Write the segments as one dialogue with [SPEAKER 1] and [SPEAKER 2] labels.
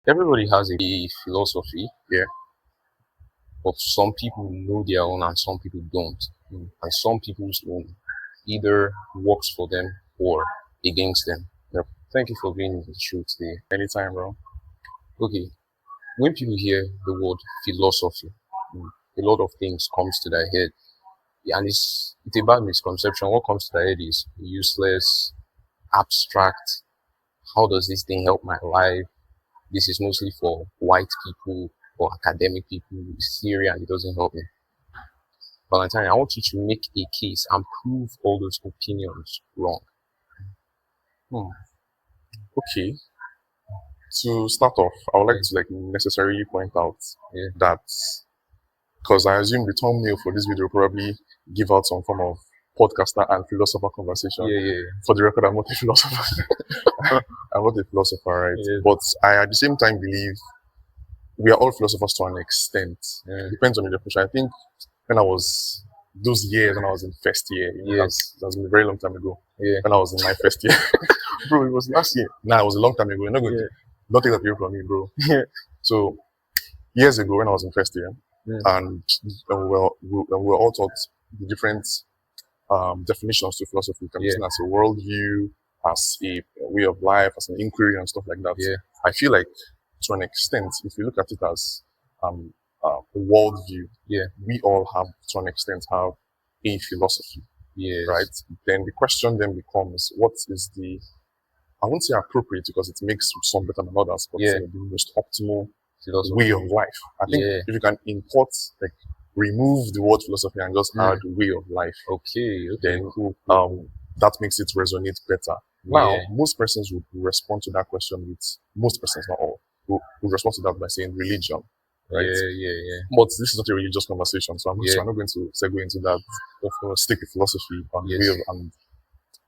[SPEAKER 1] Everybody has a philosophy,
[SPEAKER 2] Yeah.
[SPEAKER 1] but some people know their own and some people don't.
[SPEAKER 2] Mm.
[SPEAKER 1] And some people's own either works for them or against them.
[SPEAKER 2] Yep.
[SPEAKER 1] Thank you for being in the show today.
[SPEAKER 2] Anytime, bro.
[SPEAKER 1] Okay, when people hear the word philosophy, a lot of things comes to their head. Yeah, and it's a bad misconception. What comes to their head is useless, abstract. How does this thing help my life? This is mostly for white people or academic people. It's theory and it doesn't help me. Valentine, I want you to make a case and prove all those opinions wrong.
[SPEAKER 2] Hmm. Okay. To start off, I would like to necessarily point out
[SPEAKER 1] Yeah.
[SPEAKER 2] that because I assume the thumbnail for this video will probably give out some form of podcaster and philosopher conversation.
[SPEAKER 1] Yeah.
[SPEAKER 2] For the record, I'm not a philosopher. I'm not a philosopher, right?
[SPEAKER 1] Yeah.
[SPEAKER 2] But I at the same time believe we are all philosophers to an extent.
[SPEAKER 1] Yeah.
[SPEAKER 2] Depends on the definition. I think when I was those years when I was in first year,
[SPEAKER 1] Yes.
[SPEAKER 2] that's been a very long time ago.
[SPEAKER 1] Yeah.
[SPEAKER 2] When I was in my first year, bro, it was last year. Nah, it was a long time ago. You're not going to don't take that away from me, bro.
[SPEAKER 1] Yeah.
[SPEAKER 2] So years ago, when I was in first year, and we were all taught the different definitions to philosophy. You can be seen as a worldview, as a way of life, as an inquiry, and stuff like that.
[SPEAKER 1] Yeah.
[SPEAKER 2] I feel like, to an extent, if you look at it as a worldview, we all have, to an extent, have a philosophy,
[SPEAKER 1] Yes.
[SPEAKER 2] right? Then the question then becomes, what is the, I won't say appropriate because it makes some better than others, but the most optimal
[SPEAKER 1] Philosophy.
[SPEAKER 2] way of life. I think if you can import, remove the word philosophy and just add way of life,
[SPEAKER 1] Okay.
[SPEAKER 2] then
[SPEAKER 1] Cool.
[SPEAKER 2] that makes it resonate better. Now, most persons would respond to that question with, most persons, not all, would respond to that by saying religion, right?
[SPEAKER 1] Yeah.
[SPEAKER 2] But this is not a religious conversation, so I'm not going to segue into that. Stick with philosophy and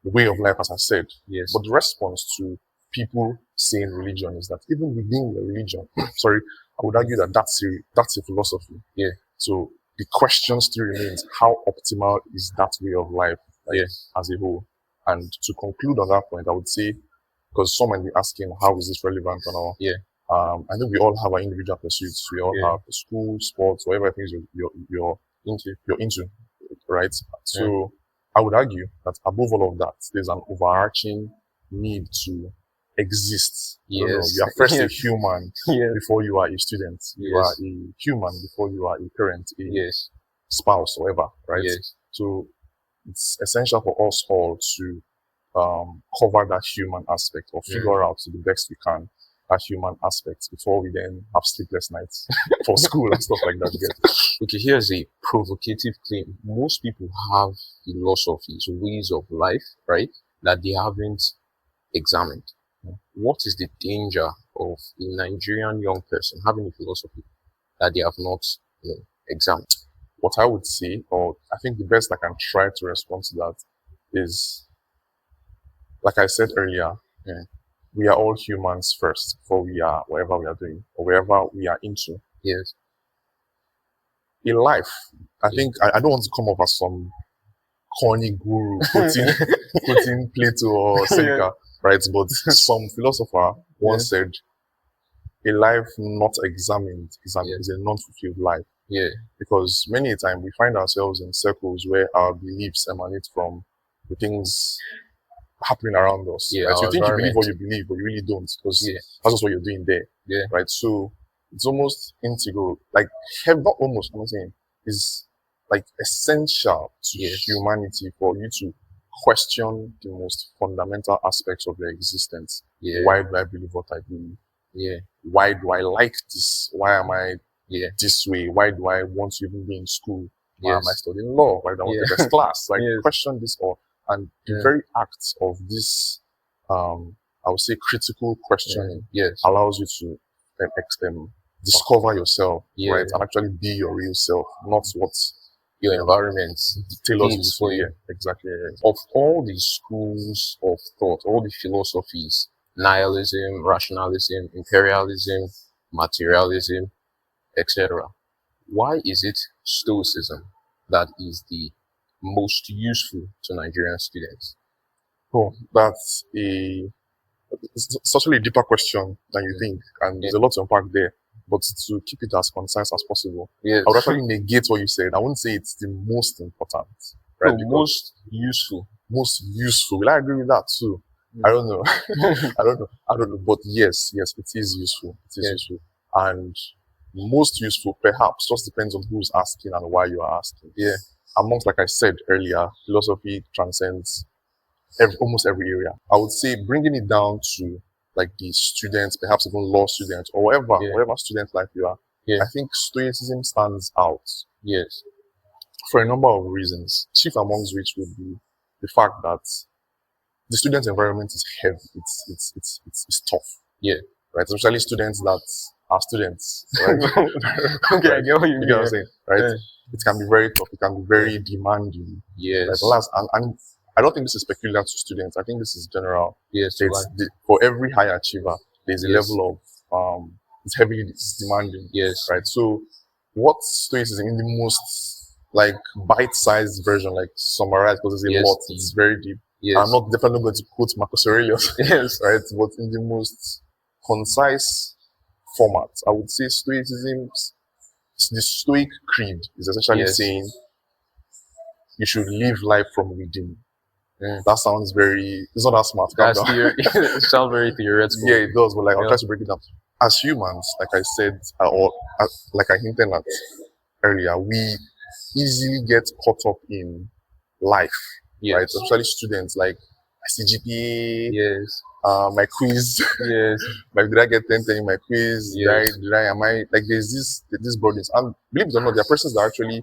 [SPEAKER 2] the way of life, as I said.
[SPEAKER 1] Yes.
[SPEAKER 2] But the response to people saying religion is that even within the religion, sorry, I would argue that that's a philosophy.
[SPEAKER 1] Yeah.
[SPEAKER 2] So the question still remains: how optimal is that way of life, as a whole? And to conclude on that point, I would say, because someone be asking, how is this relevant and all?
[SPEAKER 1] Yeah.
[SPEAKER 2] I think we all have our individual pursuits. We all have school, sports, whatever things you're into, right? So I would argue that above all of that, there's an overarching need to exist.
[SPEAKER 1] Yes.
[SPEAKER 2] You are first a human before you are a student. You are a human before you are a parent, a spouse, whatever, right?
[SPEAKER 1] Yes.
[SPEAKER 2] So it's essential for us all to cover that human aspect or figure out to the best we can that human aspect before we then have sleepless nights for school and stuff like that.
[SPEAKER 1] Okay, here's a provocative claim. Most people have philosophies, ways of life, right, that they haven't examined. What is the danger of a Nigerian young person having a philosophy that they have not examined?
[SPEAKER 2] What I would say, or I think the best I can try to respond to that is, like I said earlier, we are all humans first before we are whatever we are doing or wherever we are into.
[SPEAKER 1] Yes.
[SPEAKER 2] In life, I think I don't want to come off as some corny guru quoting Plato or Seneca, right? But some philosopher once said, a life not examined is a non-fulfilled life.
[SPEAKER 1] Yeah.
[SPEAKER 2] Because many a time we find ourselves in circles where our beliefs emanate from the things happening around us.
[SPEAKER 1] Yeah,
[SPEAKER 2] right? So you think you believe what you believe, but you really don't, because that's just what you're doing there.
[SPEAKER 1] Yeah.
[SPEAKER 2] Right. So it's almost integral, not almost, I'm saying, is like essential to humanity for you to question the most fundamental aspects of your existence.
[SPEAKER 1] Yeah.
[SPEAKER 2] Why do I believe what I believe?
[SPEAKER 1] Yeah.
[SPEAKER 2] Why do I like this? Why am I this way? Why do I want to even be in school? Why am I studying law? Why do I want the best class? Question this all. And the very act of this, I would say, critical questioning allows you to discover yourself, right? And actually be your real self, not what
[SPEAKER 1] your environment
[SPEAKER 2] tailors for you. Exactly.
[SPEAKER 1] Of all the schools of thought, all the philosophies, nihilism, rationalism, imperialism, materialism, etc., why is it Stoicism that is the most useful to Nigerian students?
[SPEAKER 2] Oh, that's a it's actually a deeper question than you think, and there's a lot to unpack there. But to keep it as concise as possible, I would actually negate what you said. I wouldn't say it's the most important, right?
[SPEAKER 1] No, most useful.
[SPEAKER 2] Most useful. Will I agree with that too? I don't know. I don't know. But yes, it is useful. It is useful. And most useful, perhaps, just depends on who's asking and why you are asking. Yeah. Amongst, like I said earlier, philosophy transcends almost every area. I would say bringing it down to like the students, perhaps even law students or whatever student life you are. Yeah. I think Stoicism stands out. Yes. For a number of reasons, chief amongst which would be the fact that the student environment is heavy. It's tough. Yeah. Right. Especially students that are students. Right.
[SPEAKER 1] Okay, I get what you mean.
[SPEAKER 2] You get what I'm saying, right? Yeah. It can be very tough. It can be very demanding. Yes. Right? And I don't think this is peculiar to students. I think this is general. Yes. For every high achiever, there's a level of it's heavily demanding. Yes. Right. So what Stoicism in the most like bite-sized version, like summarized, because there's a lot, it's very deep. Yes. I'm not definitely going to quote Marcus Aurelius. Yes. Right. But in the most concise format, I would say Stoicism, the Stoic creed is essentially saying you should live life from within. That sounds it's not that smart.
[SPEAKER 1] It sounds very theoretical.
[SPEAKER 2] Yeah, it does, but like I'll try to break it down. As humans, like I said, like I hinted at earlier, we easily get caught up in life, right? Especially students, like my CGPA, my quiz, like did I get 10 in my quiz? Did I? Am I like? There's this burdens, and believe it or not, there are persons that actually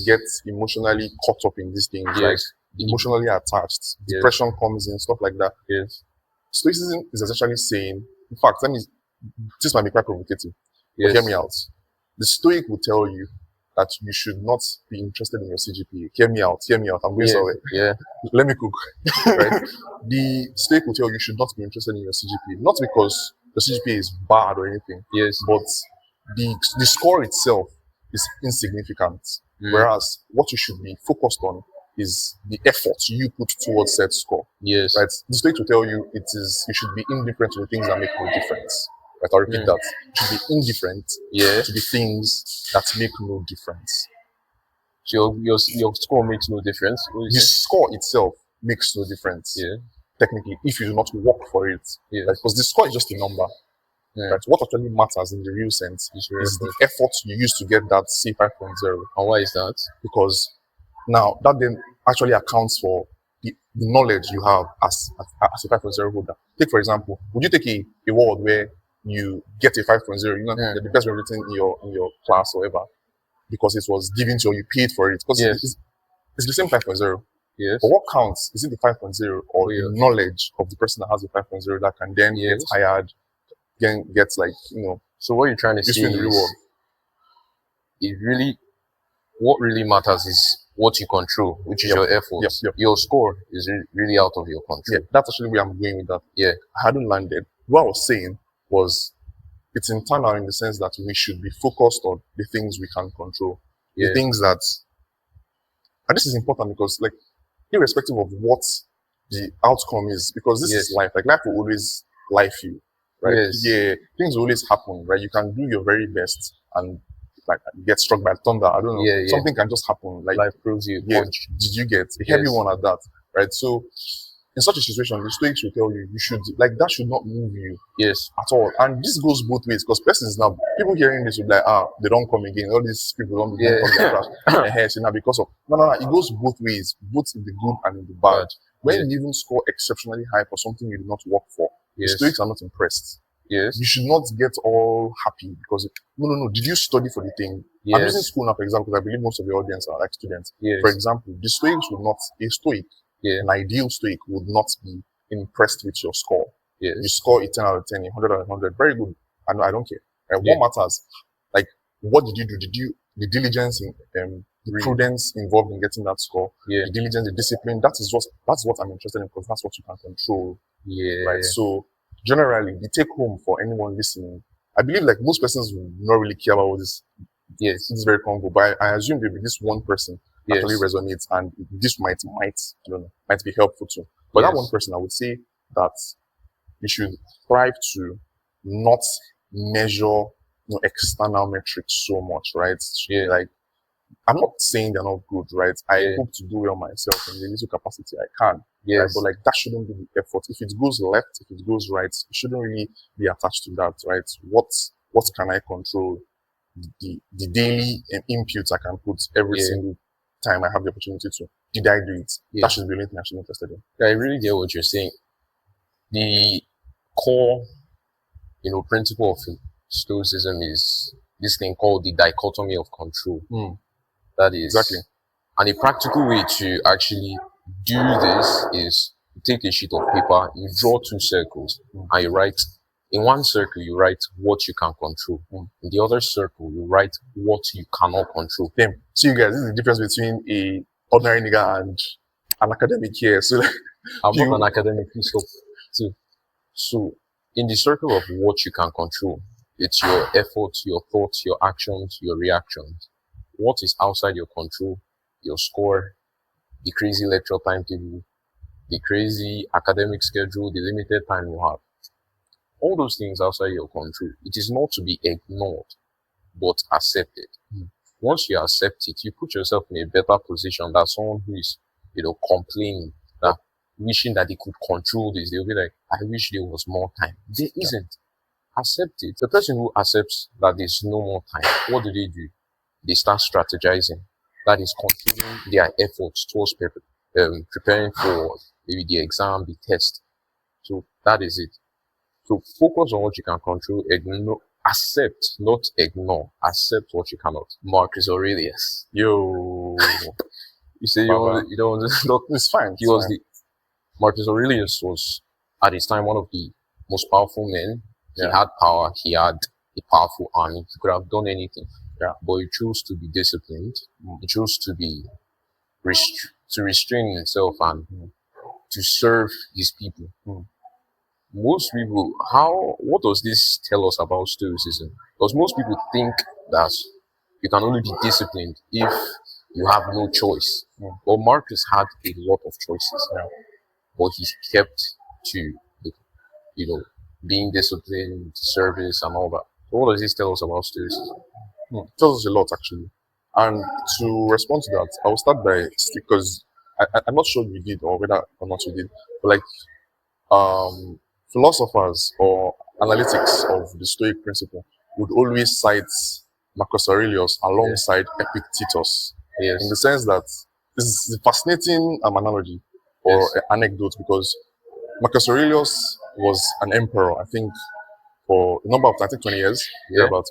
[SPEAKER 2] get emotionally caught up in these things, like emotionally attached. Depression comes in, stuff like that. Yes. Stoicism is essentially saying, in fact, this might be quite provocative, but hear me out. The Stoic will tell you that you should not be interested in your CGPA. Hear me out. I'm going somewhere. Yeah. Let me cook. Right? The Stoic will tell you should not be interested in your CGPA. Not because the CGPA is bad or anything. Yes. But the score itself is insignificant. Whereas what you should be focused on is the effort you put towards said score. Yes. Right. The Stoic will tell you you should be indifferent to the things that make no difference. Right, I'll repeat that. You should be indifferent to the things that make no difference.
[SPEAKER 1] So your score makes no difference?
[SPEAKER 2] The score itself makes no difference. Yeah. Technically, if you do not work for it. Yeah. Right? Because the score is just a number. Yeah. Right? What actually matters in the real sense is the effort you use to get that C5.0.
[SPEAKER 1] And why is that?
[SPEAKER 2] Because now that then actually accounts for the knowledge you have as a 5.0 holder. Take, for example, would you take a word where you get a 5.0, you know, the best written in your class or whatever, because it was given to you, you paid for it. Because it's the same 5.0. Yes. But what counts? Is it the 5.0 or the knowledge of the person that has the 5.0 that can then get hired, gets like, you know.
[SPEAKER 1] So what you're trying to say is, what really matters is what you control, which is your efforts. Your score is really out of your control.
[SPEAKER 2] Yeah, that's actually where I'm going with that. Yeah. I hadn't landed. What I was saying was it's internal in the sense that we should be focused on the things we can control. The things that, and this is important because like, irrespective of what the outcome is, because this is life, like life will always life you, right? Yeah, things will always happen, right? You can do your very best and like get struck by thunder. I don't know. Something can just happen. Like
[SPEAKER 1] life proves you.
[SPEAKER 2] Did you get a heavy one at that, right? So in such a situation, the Stoics will tell you should like that should not move you at all. And this goes both ways because persons now people hearing this will be like, they don't come again. All these people don't come again. So now because of no, it goes both ways, both in the good and in the bad. When you even score exceptionally high for something you did not work for, the Stoics are not impressed. Yes. You should not get all happy because no. Did you study for the thing? I'm using school now, for example, because I believe most of the audience are like students. For example, the Stoics would not a Stoic. An ideal Stoic would not be impressed with your score. You score a 10 out of 10, 100 out of 100, very good. And I don't care. What matters, like, what did you do? The diligence, the prudence involved in getting that score, the diligence, the discipline, that's what I'm interested in because that's what you can control. Right. So generally, the take home for anyone listening, I believe like most persons will not really care about this. This is very combo, but I assume there'll be this one person actually resonates, and this might be helpful too. But that one person, I would say that you should strive to not measure external metrics so much, right? Like, I'm not saying they're not good, right? I hope to do well myself in the little capacity I can. Right? But like, that shouldn't be the effort. If it goes left, if it goes right, it shouldn't really be attached to that, right? What can I control? The daily inputs I can put every single time I have the opportunity to. Did I do it? That should be the only thing I should be interested in.
[SPEAKER 1] I really get what you're saying. The core, principle of Stoicism is this thing called the dichotomy of control. That is
[SPEAKER 2] exactly.
[SPEAKER 1] And a practical way to actually do this is you take a sheet of paper, you draw two circles, and you write. In one circle, you write what you can control. In the other circle, you write what you cannot control.
[SPEAKER 2] Damn. So you guys, this is the difference between a ordinary nigga and an academic here. So like,
[SPEAKER 1] I'm not an academic, please stop. So in the circle of what you can control, it's your efforts, your thoughts, your actions, your reactions. What is outside your control, your score, the crazy lecture timetable, the crazy academic schedule, the limited time you have. All those things outside your control. It is not to be ignored, but accepted. Once you accept it, you put yourself in a better position than someone who is, complaining, that wishing that they could control this. They'll be like, I wish there was more time. There isn't. Accept it. The person who accepts that there's no more time, what do? They start strategizing. That is controlling their efforts towards preparing for maybe the exam, the test. So that is it. So focus on what you can control, accept, not ignore. Accept what you cannot. Marcus Aurelius.
[SPEAKER 2] Yo.
[SPEAKER 1] You say you don't
[SPEAKER 2] it's fine.
[SPEAKER 1] Marcus Aurelius was at his time one of the most powerful men. He had power, he had a powerful army, he could have done anything. But he chose to be disciplined. He chose to be to restrain himself and to serve his people. Most people, what does this tell us about Stoicism? Because most people think that you can only be disciplined if you have no choice. But Marcus had a lot of choices. But he kept to, being disciplined, service, and all that. So what does this tell us about Stoicism?
[SPEAKER 2] It tells us a lot, actually. And to respond to that, I will start by, because I'm not sure you did, or whether or not you did, but like, philosophers or analytics of the Stoic principle would always cite Marcus Aurelius alongside Epictetus. In the sense that this is a fascinating analogy or anecdote, because Marcus Aurelius was an emperor, I think, for a number of, 20 years,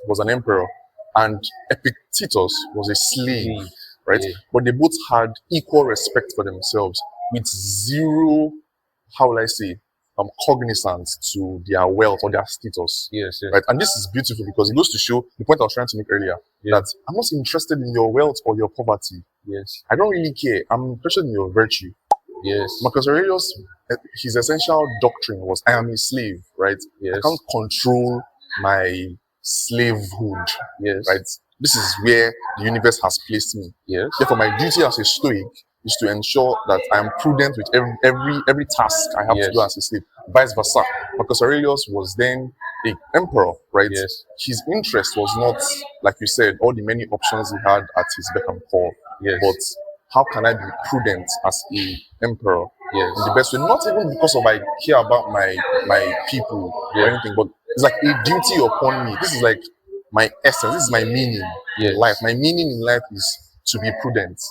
[SPEAKER 2] was an emperor. And Epictetus was a slave, right? But they both had equal respect for themselves with zero, how will I say, cognizance to their wealth or their status. Right? And this is beautiful because it goes to show the point I was trying to make earlier, that I'm not interested in your wealth or your poverty. I don't really care. I'm interested in your virtue. Marcus Aurelius, his essential doctrine was, I am a slave, right? I can't control my slavehood, right? This is where the universe has placed me. Therefore, my duty as a Stoic is to ensure that I am prudent with every task I have to do as a slave. Vice versa. Marcus Aurelius was then an emperor, right? His interest was not, like you said, all the many options he had at his beck and call, but how can I be prudent as a emperor in the best way? Not even because of I care about my people or anything, but it's like a duty upon me. This is like my essence. This is my meaning in life. My meaning in life is to be prudent.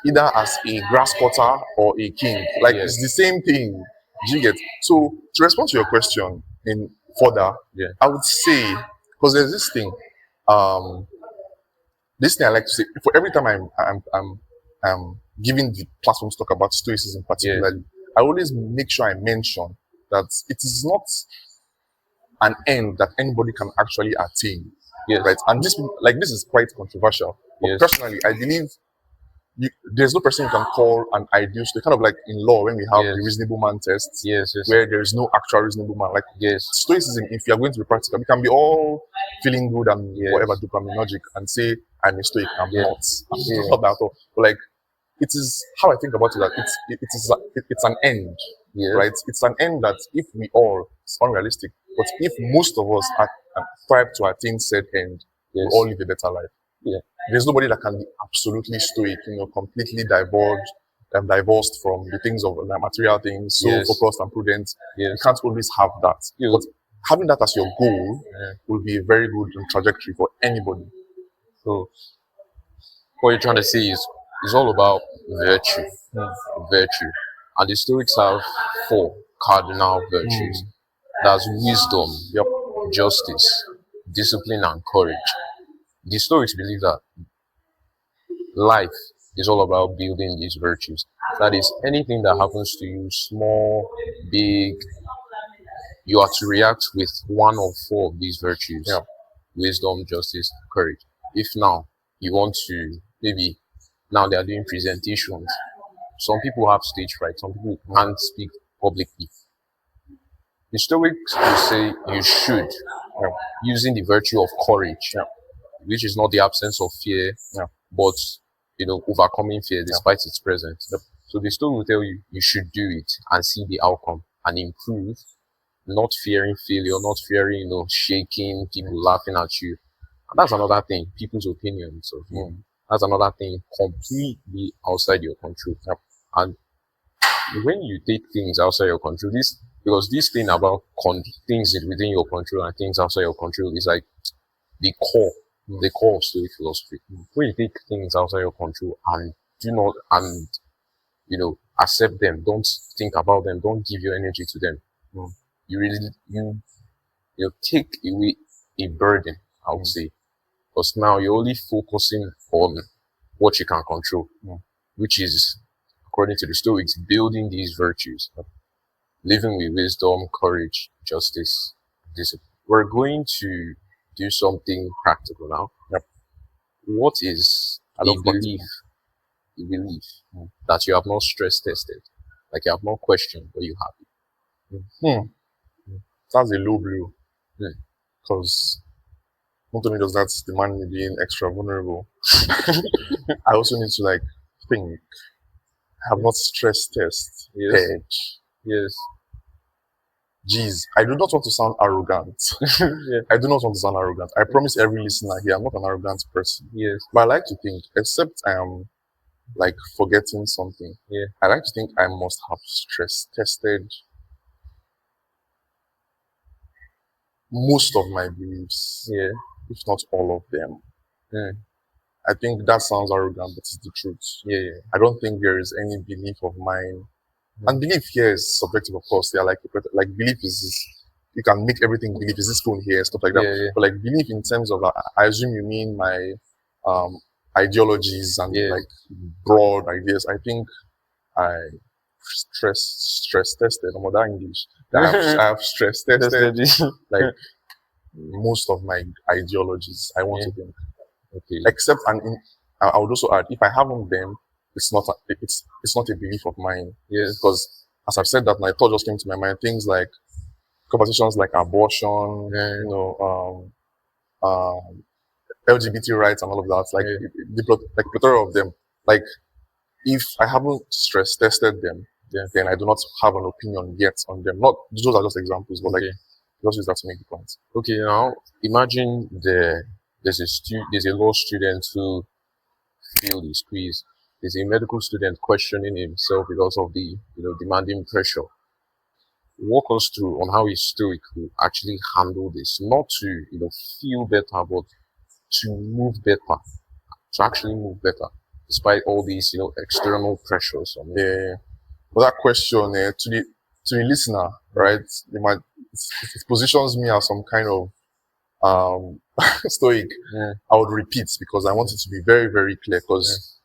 [SPEAKER 2] Either as a grass cutter or a king. Like it's the same thing. Do you get? So to respond to your question in further, I would say, because there's this thing, I like to say, for every time I'm giving the platform to talk about Stoicism particularly, I always make sure I mention that it is not an end that anybody can actually attain. Right? And this is quite controversial. But personally, I believe there's no person you can call an ideal Stoic. Kind of like in law when we have the reasonable man test, where there is no actual reasonable man. Like Stoicism, if you are going to be practical, we can be all feeling good and whatever dopaminergic and say I'm a Stoic. I'm not. I'm not that at all. But like, it is how I think about it. That it's an end. right? It's an end that if we all, it's unrealistic, but if most of us strive to attain said end, we'll all live a better life. There's nobody that can be absolutely stoic, completely divorced from the things of material things, so focused and prudent. You can't always have that. But having that as your goal will be a very good trajectory for anybody.
[SPEAKER 1] So what you're trying to say is it's all about virtue. Virtue. And the Stoics have 4 cardinal virtues. That's wisdom, justice, discipline, and courage. The Stoics believe that life is all about building these virtues. That is, anything that happens to you, small, big, you are to react with one of 4 of these virtues. Wisdom, justice, courage. If now you want to, maybe now they are doing presentations. Some people have stage fright. Some people can't speak publicly. The Stoics will say you should, using the virtue of courage, which is not the absence of fear, but overcoming fear despite its presence. So the Stoic will tell you you should do it and see the outcome and improve, not fearing failure, not fearing shaking, people laughing at you. And that's another thing, people's opinions of you. That's another thing completely outside your control. And when you take things outside your control, because this thing about things within your control and things outside your control is like the core of Stoic philosophy. When you take things outside your control and accept them, don't think about them, don't give your energy to them, you really take away a burden, I would say. Because now you're only focusing on what you can control, which is, according to the Stoics, building these virtues, living with wisdom, courage, justice, discipline. We're going to do something practical now. What is a belief that you have not stress tested, like you have not questioned, but you have it?
[SPEAKER 2] That's a low blow. Because not only does that demand me being extra vulnerable, I also need to think. I have not stress tested. Jeez, I do not want to sound arrogant. I do not want to sound arrogant. I promise every listener here, I'm not an arrogant person. But I like to think, except I am forgetting something, I like to think I must have stress tested most of my beliefs, if not all of them. I think that sounds arrogant, but it's the truth. I don't think there is any belief of mine. And belief here is subjective, of course. They are belief is you can make everything belief. Is this phone here, stuff like that. But belief in terms of, I assume you mean my ideologies and broad ideas. I think I stress tested, or modern English. I have stress tested most of my ideologies. I want to think. Except, and I would also add, if I haven't them, it's not a belief of mine. Because as I've said that, my thought just came to my mind. Things like conversations like abortion, LGBT rights and all of that, the plethora of them. If I haven't stress tested them, then I do not have an opinion yet on them. Not those are just examples, but just use that to make the point.
[SPEAKER 1] Okay, now imagine there's a law student who failed his quiz. There's a medical student questioning himself because of the demanding pressure. Walk us through on how a Stoic will actually handle this, not to feel better, but to move better, to actually move better, despite all these external pressures.
[SPEAKER 2] But that question to the listener, right? It positions me as some kind of Stoic. I would repeat because I want it to be very, very clear. Because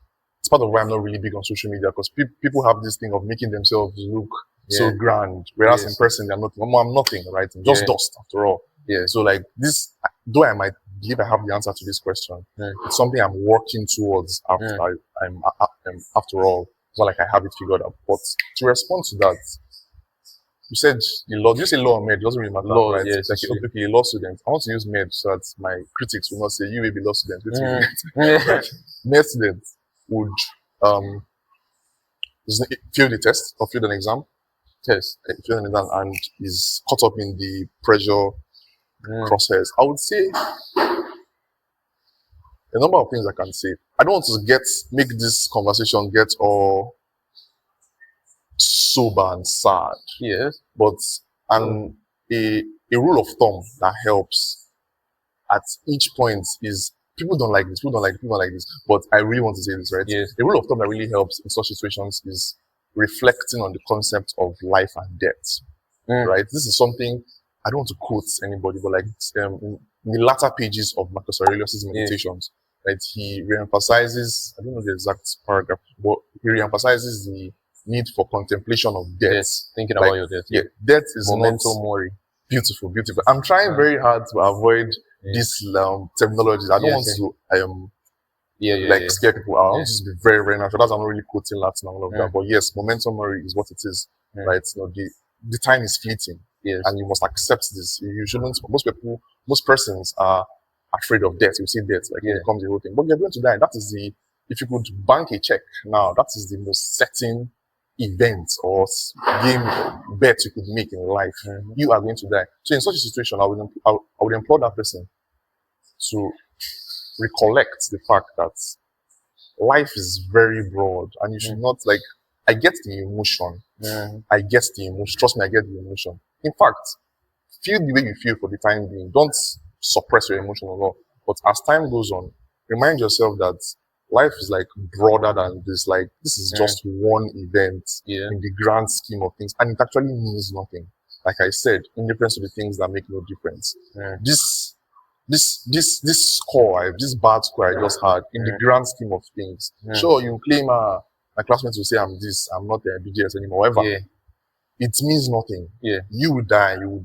[SPEAKER 2] it's part of why I'm not really big on social media. Because people have this thing of making themselves look so grand, whereas in person they're not. I'm nothing, right? I'm just dust after all. So this, though I might believe I have the answer to this question, it's something I'm working towards after after all. It's not like I have it figured out. But to respond to that, you said the law. You say law or med? It doesn't really matter,
[SPEAKER 1] law,
[SPEAKER 2] right?
[SPEAKER 1] Yes,
[SPEAKER 2] okay, law student. I want to use med so that my critics will not say you will be law student. Med students would fail the test or fail an exam,
[SPEAKER 1] Yes.
[SPEAKER 2] And is caught up in the pressure process. I would say a number of things I can say. I don't want to make this conversation get all sober and sad.
[SPEAKER 1] Yes.
[SPEAKER 2] But a rule of thumb that helps at each point is people don't like this, people don't like this. But I really want to say this, right?
[SPEAKER 1] Yes.
[SPEAKER 2] A rule of thumb that really helps in such situations is reflecting on the concept of life and death. Right? This is something I don't want to quote anybody, but like in the latter pages of Marcus Aurelius' Meditations, right? He reemphasizes, I don't know the exact paragraph, but he reemphasizes the need for contemplation of death.
[SPEAKER 1] Yes, thinking about your death.
[SPEAKER 2] Yeah, death is
[SPEAKER 1] Memento mori.
[SPEAKER 2] Beautiful. I'm trying very hard to avoid this terminologies. I don't want to scare people out. I want to be very, very natural. That's I'm not really quoting Latin and all of that. But yes, memento mori is what it is. Right? You know, the time is fleeting.
[SPEAKER 1] Yes.
[SPEAKER 2] And you must accept this. You shouldn't. Most persons are afraid of death. You see death, like it becomes the whole thing. But you're going to die. That is if you could bank a check now, that is the most certain event or game bet you could make in life. You are going to die. So in such a situation, I would implore that person to recollect the fact that life is very broad and you should not I get the emotion. I get the emotion. Trust me, I get the emotion. In fact, feel the way you feel for the time being. Don't suppress your emotion at all. But as time goes on, remind yourself that life is broader than this. This is just one event in the grand scheme of things, and it actually means nothing. Like I said, indifference to the things that make no difference. This score, this bad score I just had, in the grand scheme of things. Sure, you claim my classmates will say I'm this, I'm not the BGS anymore. However, it means nothing. You will die. You will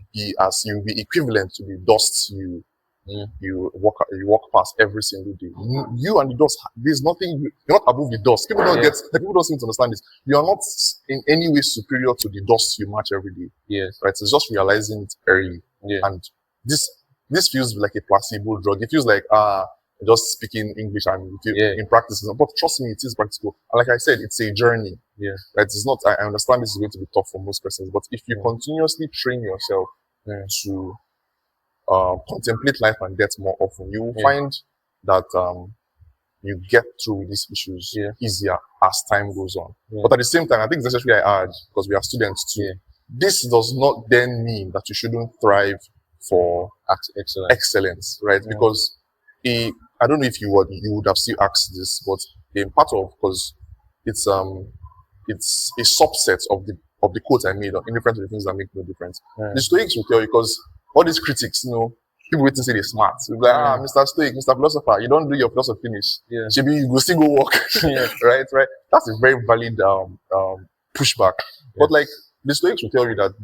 [SPEAKER 2] be equivalent to the dust you walk past every single day. You and the dust, there's nothing. You're not above the dust. People don't people don't seem to understand this. You are not in any way superior to the dust you match every day.
[SPEAKER 1] Yes.
[SPEAKER 2] Right. It's just realizing it early. And this feels like a placebo drug. It feels like just speaking English and in practice. But trust me, it is practical. And like I said, it's a journey. Right? It's not. I understand this is going to be tough for most persons, but if you continuously train yourself to contemplate life and death more often, you will find that you get through these issues easier as time goes on. But at the same time, I think it's necessary I add, because we are students too, this does not then mean that you shouldn't thrive for excellence, right? Because I don't know if you would have still asked this, but in part of, because it's a subset of the quote I made on indifference to the things that make no difference. The Stoics will tell you, because all these critics, people waiting to say they're smart. They're like, Mr. Stoic, Mr. Philosopher, you don't do your philosophy finish. Maybe you go still go work. Right. That's a very valid pushback. But the Stoics will tell you that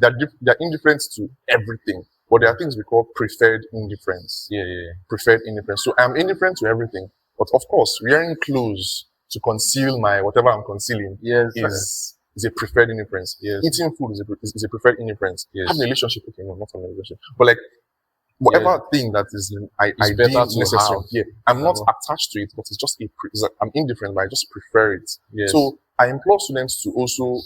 [SPEAKER 2] they're indifferent to everything. But there are things we call preferred indifference. Preferred indifference. So I'm indifferent to everything. But of course, wearing clothes to conceal whatever I'm concealing is a preferred indifference. Eating food is a preferred indifference. Having a relationship, okay, no, not a relationship. But whatever thing that is I deem necessary. I'm not attached to it, but it's just I'm indifferent, but I just prefer it. So I implore students to also,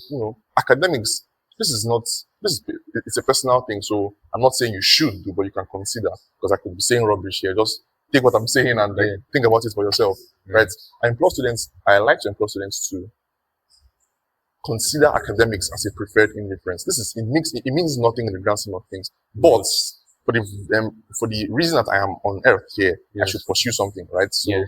[SPEAKER 2] academics, it's a personal thing. So I'm not saying you should do, but you can consider, because I could be saying rubbish here. Just take what I'm saying and think about it for yourself. Right? I like to implore students to consider academics as a preferred indifference. It means nothing in the grand scheme of things. But for the reason that I am on earth here, I should pursue something, right? So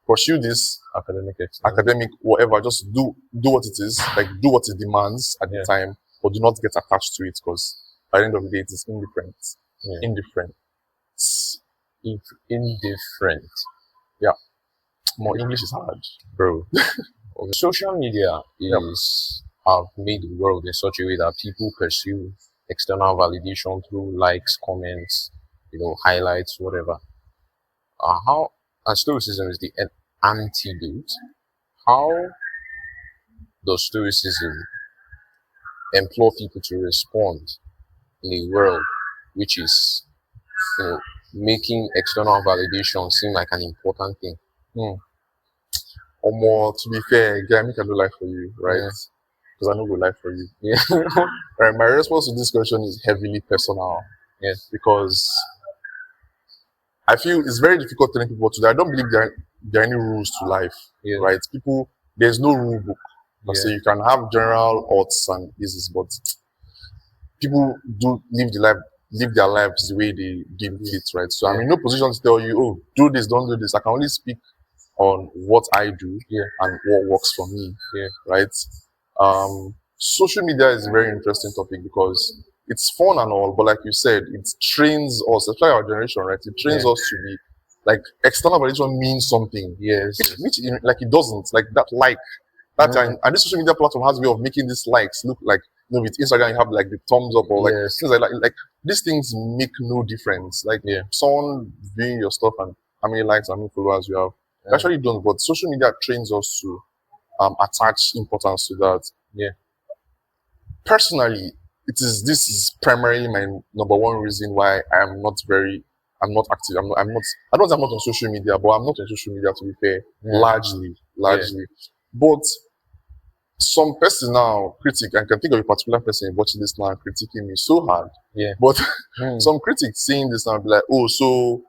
[SPEAKER 2] pursue this academic, whatever. Just do what it is, do what it demands at the time, but do not get attached to it, because at the end of the day, it is indifferent. Indifferent. Yeah. More English is hard, bro.
[SPEAKER 1] Social media have made the world in such a way that people pursue external validation through likes, comments, highlights, whatever. Stoicism is the antidote. How does Stoicism implore people to respond in a world which is making external validation seem like an important thing?
[SPEAKER 2] Or more, to be fair, I make a do life for you, right? because I know we lie for you.
[SPEAKER 1] Yeah.
[SPEAKER 2] All right, my response to this question is heavily personal.
[SPEAKER 1] Yes.
[SPEAKER 2] Because I feel it's very difficult telling people what to do. I don't believe there are any rules to life, right? People, there's no rule book. So you can have general odds and eases, but people do live their lives the way they deem fit, right? So I'm in no position to tell you, oh, do this, don't do this. I can only speak on what I do and what works for me, right? Social media is a very interesting topic because it's fun and all, but like you said, it trains us, especially our generation, right? It trains us to be like external validation means something, which like it doesn't, like that time. And this social media platform has a way of making these likes look like, you know, with Instagram you have like the thumbs up or like things like these things make no difference. Like someone viewing your stuff and how many likes, how many followers you have, actually don't. But social media trains us to attach importance to that. Personally, this is primarily my number one reason why I'm not active. I don't say I'm not on social media, but I'm not on social media, to be fair, largely. But some person now, critic, I can think of a particular person watching this now and critiquing me so hard. But some critics saying this now be like, oh, so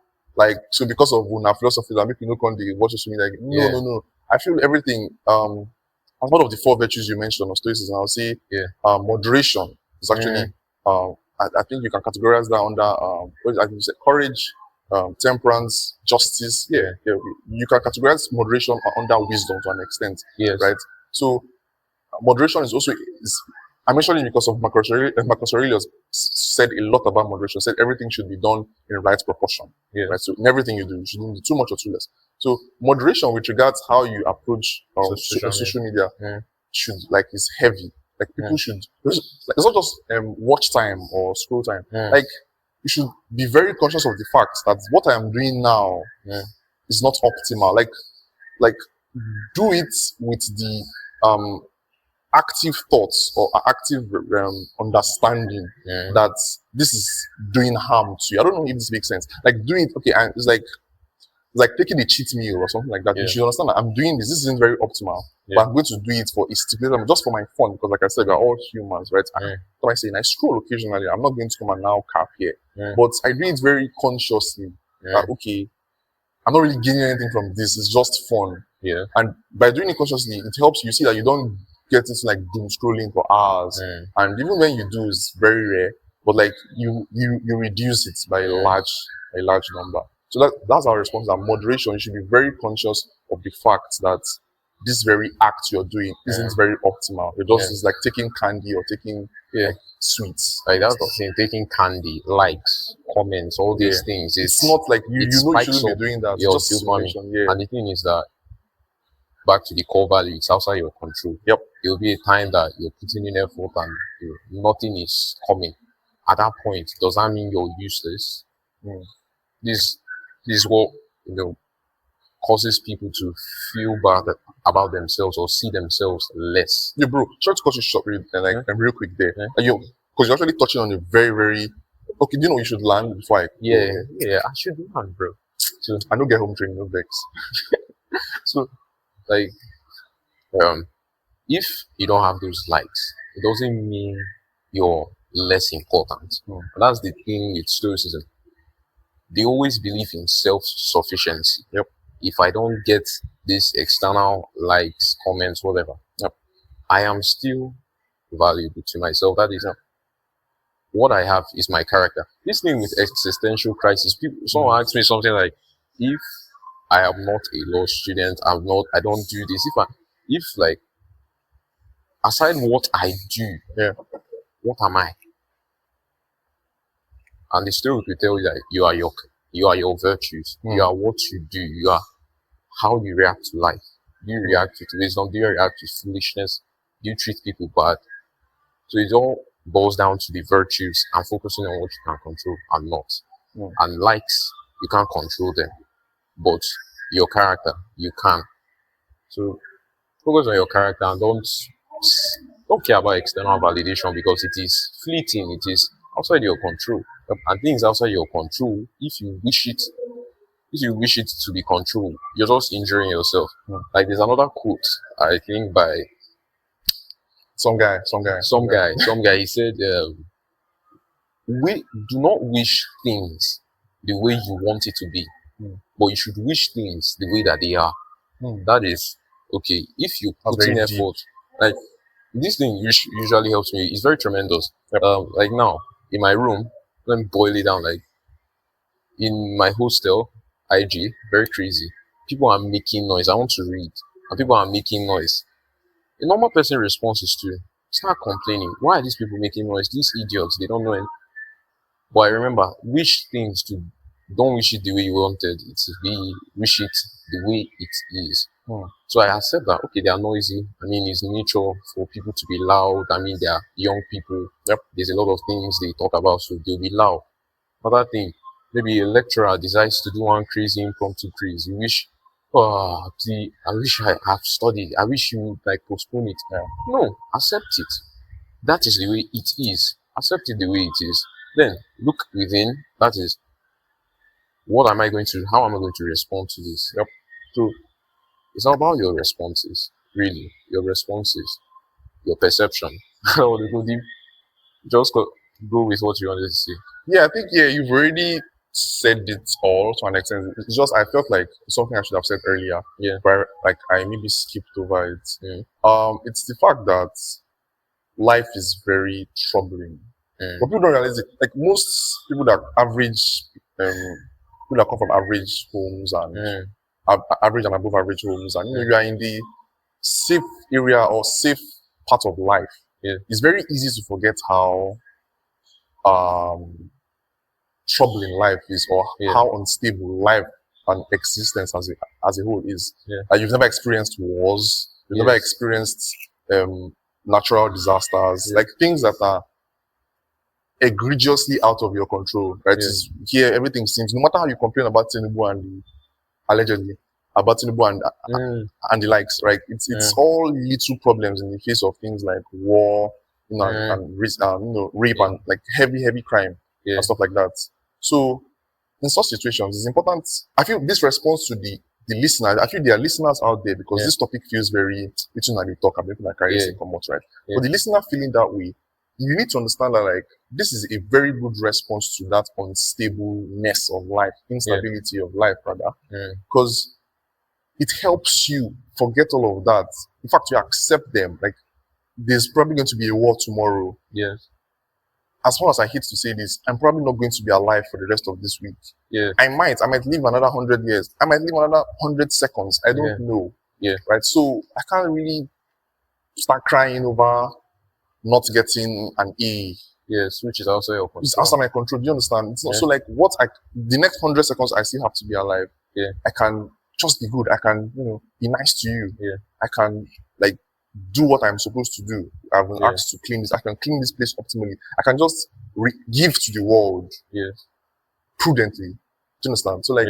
[SPEAKER 2] because of una philosophy that make you look on the watch social media. No. I feel everything as one of the 4 virtues you mentioned of Stoicism, I'll say moderation is actually I think you can categorize that under I think you said courage, temperance, justice. You can categorize moderation under wisdom to an extent. Right. So moderation is also I mentioned it because of Marcus Aurelius said a lot about moderation. Said everything should be done in the right proportion. Right. So in everything you do, you shouldn't do too much or too less. So moderation with regards how you approach social media should is heavy. Like people should it's not just watch time or scroll time. Like you should be very conscious of the fact that what I am doing now is not optimal. Like do it with the active thoughts or active understanding that this is doing harm to you. I don't know if this makes sense. Like doing it, okay, and it's like taking a cheat meal or something like that. You should understand that I'm doing this. This isn't very optimal, but I'm going to do it for a stipulated, just for my fun, because like I said, we're all humans, right? What I say, I scroll occasionally. I'm not going to come and now cap here, but I do it very consciously. Okay, I'm not really gaining anything from this. It's just fun. And by doing it consciously, it helps you see that you don't get into like doom scrolling for hours. And even when you do, it's very rare. But like you reduce it by a large number. So that's our response. That moderation, you should be very conscious of the fact that this very act you're doing isn't very optimal. It just is like taking candy or taking sweets.
[SPEAKER 1] Like that's the thing, taking candy, likes, comments, all these things.
[SPEAKER 2] It's not like you shouldn't be doing that.
[SPEAKER 1] Your
[SPEAKER 2] it's just
[SPEAKER 1] dopamine. And the thing is that back to the core value, it's outside your control. There will be a time that you're putting in effort and nothing is coming. At that point, does that mean you're useless? This is what causes people to feel bad about themselves or see themselves less.
[SPEAKER 2] Bro, try to cut you short real quick there. Because you're actually touching on a very, very okay. Do you know you should land before I
[SPEAKER 1] I should land, bro.
[SPEAKER 2] So I don't get home training, no vex.
[SPEAKER 1] So like if you don't have those likes, it doesn't mean you're less important. And that's the thing with Stoicism. They always believe in self-sufficiency. If I don't get this external likes, comments, whatever, I am still valuable to myself. That is what I have is my character. This thing with existential crisis, someone asked me something like, if I am not a law student, I don't do this. If aside what I do, what am I? And the story will tell you that you are your virtues. You are what you do. You are how you react to life. Do you react to wisdom? Do you react to foolishness? Do you treat people bad? So it all boils down to the virtues and focusing on what you can control and not. And likes, you can't control them. But your character, you can. So focus on your character and don't care about external validation because it is fleeting. It is outside your control. And things outside your control, if you wish it to be controlled, you're just injuring yourself. Like there's another quote, I think by
[SPEAKER 2] Some guy.
[SPEAKER 1] He said, we do not wish things the way you want it to be, but you should wish things the way that they are. That is, okay, if you put in effort, like this thing usually helps me. It's very tremendous. Like now, in my room, let me boil it down. Like in my hostel, IG, very crazy. People are making noise. I want to read, and people are making noise. A normal person response is to start complaining. Why are these people making noise? These idiots, they don't know anything. But I remember, wish things to, don't wish it the way you wanted it to be, wish it the way it is. So I accept that, okay, they are noisy. I mean, it's nature for people to be loud. I mean, they are young people. There's a lot of things they talk about, so they'll be loud. Another thing, maybe a lecturer decides to do one crazy impromptu quiz. You wish, oh, I wish I have studied. I wish you would like postpone it. No, accept it. That is the way it is. Accept it the way it is. Then look within. That is, what am I going to? How am I going to respond to this? So it's all about your responses, really. Your responses, your perception. I want to go deep. Just go with what you wanted to say.
[SPEAKER 2] Yeah, I think you've already said it all to an extent. It's just I felt like something I should have said earlier.
[SPEAKER 1] Yeah.
[SPEAKER 2] But like I maybe skipped over it. It's the fact that life is very troubling. But people don't realize it. Like most people that average, people that come from average homes and average and above average homes, and you are in the safe area or safe part of life. It's very easy to forget how troubling life is, or how unstable life and existence as a whole is. You've never experienced wars, you've never experienced natural disasters, like things that are egregiously out of your control, right? Here, everything seems, no matter how you complain about Tinubu and allegedly about Tinubu and the likes, right? It's all little problems in the face of things like war, and rape and like heavy crime and stuff like that. So in such situations, it's important. I feel this response to the listener. I feel there are listeners out there because this topic feels very, it's not we talk about that carry this from us, right? But the listener feeling that way, you need to understand that like this is a very good response to that unstableness of life, instability of life rather, because it helps you forget all of that. In fact, you accept them. Like there's probably going to be a war tomorrow. As far as I hate to say this, I'm probably not going to be alive for the rest of this week. I might live another 100 years. I might live another 100 seconds. I don't know. Right. So I can't really start crying over not getting an A.
[SPEAKER 1] Which is also your control.
[SPEAKER 2] It's outside my control. Do you understand? It's not so like the next 100 seconds I still have to be alive. I can just be good. I can, be nice to you. I can like do what I'm supposed to do. I've been asked to clean this. I can clean this place optimally. I can just give to the world prudently. Do you understand? So like,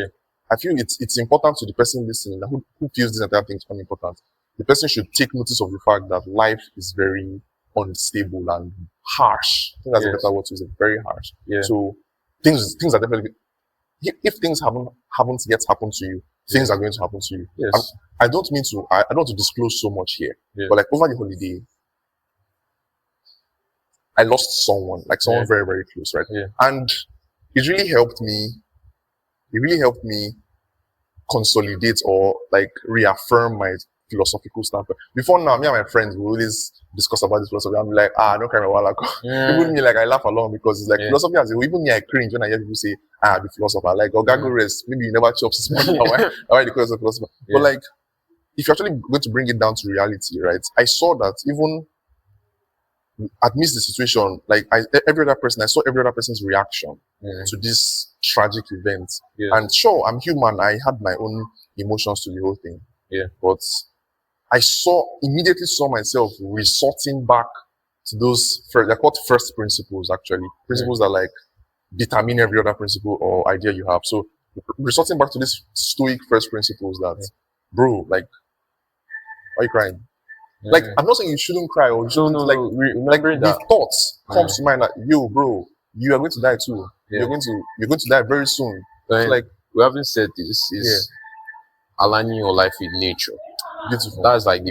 [SPEAKER 2] I feel it's important to the person listening who feels these entire things unimportant. The person should take notice of the fact that life is very unstable and harsh. I think that's a better word to use. Very harsh. So things are definitely, if things haven't yet happened to you, things are going to happen to you. I don't mean to, I don't want to disclose so much here, but like over the holiday, I lost someone, like someone very, very close, right? And it really helped me consolidate or like reaffirm my philosophical standpoint. Before now, me and my friends will always discuss about this philosophy. I'm like, don't carry my wallet. Even me, like, I laugh along because it's like philosophy as a whole. Even me, I cringe when I hear people say, the philosopher. Like, oh, God, go rest. Maybe you never chop this morning. Why they call yourself philosopher? But like, if you're actually going to bring it down to reality, right? I saw that even amidst the situation, like every other person, I saw every other person's reaction to this tragic event. And sure, I'm human. I had my own emotions to the whole thing. But I immediately saw myself resorting back to those, they're called first principles, actually. Principles that like determine every other principle or idea you have. So resorting back to these stoic first principles that, bro, like, why are you crying? Like, I'm not saying you shouldn't cry or you shouldn't, the thoughts comes to mind like, yo, bro, you are going to die too. You're going to die very soon.
[SPEAKER 1] So like, we haven't said this is aligning your life with nature.
[SPEAKER 2] Beautiful.
[SPEAKER 1] That's like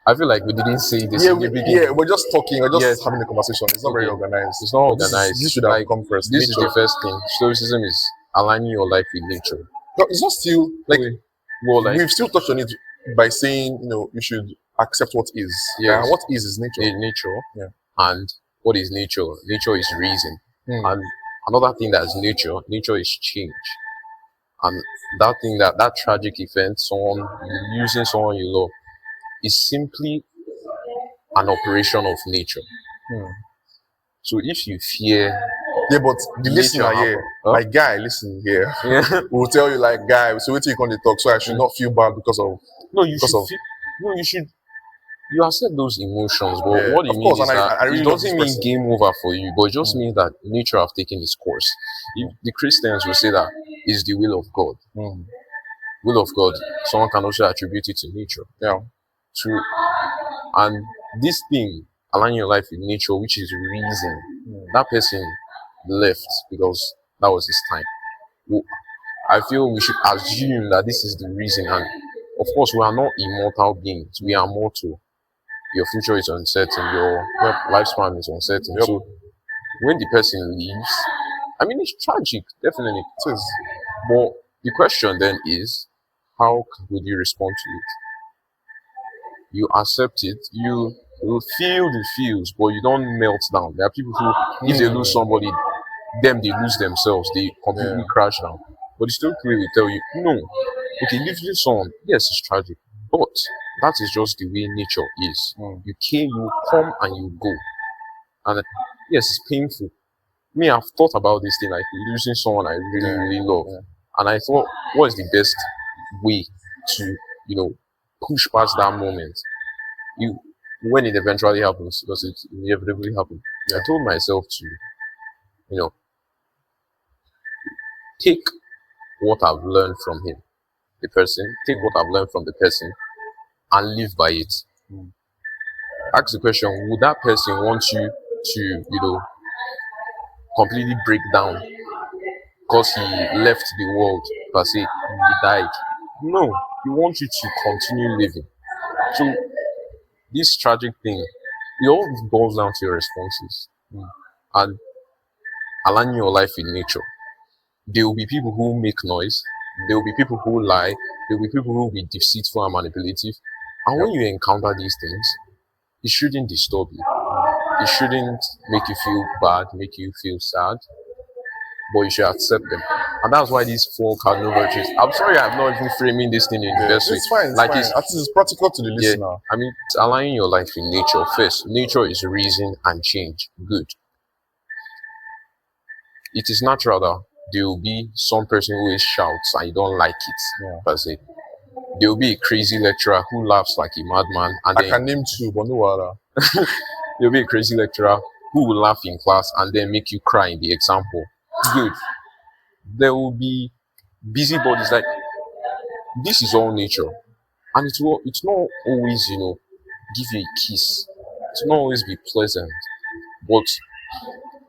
[SPEAKER 1] I feel like we didn't say this in the beginning.
[SPEAKER 2] Yeah, we're just talking, we're just having a conversation. It's not very organized.
[SPEAKER 1] It's not organized.
[SPEAKER 2] This should have come first.
[SPEAKER 1] This is the first thing. Stoicism is aligning your life with nature.
[SPEAKER 2] No, it's not still like we've still touched on it by saying, you should accept what is.
[SPEAKER 1] Yeah,
[SPEAKER 2] what is nature.
[SPEAKER 1] Nature.
[SPEAKER 2] Yeah.
[SPEAKER 1] And what is nature? Nature is reason. And another thing that is nature is change. And that tragic event, someone losing someone you love, is simply an operation of nature. So if you fear,
[SPEAKER 2] but the listener here, my guy, listen here, will tell you like, guy, so wait till you come to talk, so I should not feel bad because of
[SPEAKER 1] you should. You accept those emotions, but what it means is that it doesn't mean game over for you, but it just means that nature have taken its course. The Christians will say that is the will of God. Will of God. Someone can also attribute it to nature.
[SPEAKER 2] Yeah.
[SPEAKER 1] True. And this thing, aligning your life with nature, which is reason, that person left because that was his time. Well, I feel we should assume that this is the reason, and of course we are not immortal beings, we are mortal. Your future is uncertain, your lifespan is uncertain. So when the person leaves, I mean, it's tragic, definitely it is. But the question then is, how would you respond to it? You accept it, you will feel the feels, but you don't melt down. There are people who, if they lose somebody, they lose themselves, they completely crash down. But the story will tell you, no, okay, losing someone, yes, it's tragic, but that is just the way nature is. You come and you go. And yes, it's painful. Me, I've thought about this thing, like losing someone I really, really love. And I thought, what is the best way to, push past that moment? When it eventually happens, because it inevitably happens, I told myself to, take what I've learned from him, the person, take what I've learned from the person, and live by it. Ask the question, would that person want you to, completely break down because he left the world, per se, he died? No, he wants you to continue living. So this tragic thing, it all boils down to your responses and aligning your life with nature. There will be people who make noise, there will be people who lie, there will be people who will be deceitful and manipulative. And when you encounter these things, it shouldn't disturb you. It shouldn't make you feel bad, make you feel sad, but you should accept them. And that's why these 4 cardinal virtues. I'm sorry I'm not even framing this thing in the best way.
[SPEAKER 2] It's fine. It's practical to the listener.
[SPEAKER 1] I mean, it's aligning your life with nature. First, nature is reason and change. Good. It is natural that there will be some person who always shouts and you don't like it, per se. There will be a crazy lecturer who laughs like a madman. And
[SPEAKER 2] I can name 2, but no other.
[SPEAKER 1] There will be a crazy lecturer who will laugh in class and then make you cry in the example. Good. There will be busybodies. Like, this is all nature. And it's not always, give you a kiss. It's not always be pleasant. But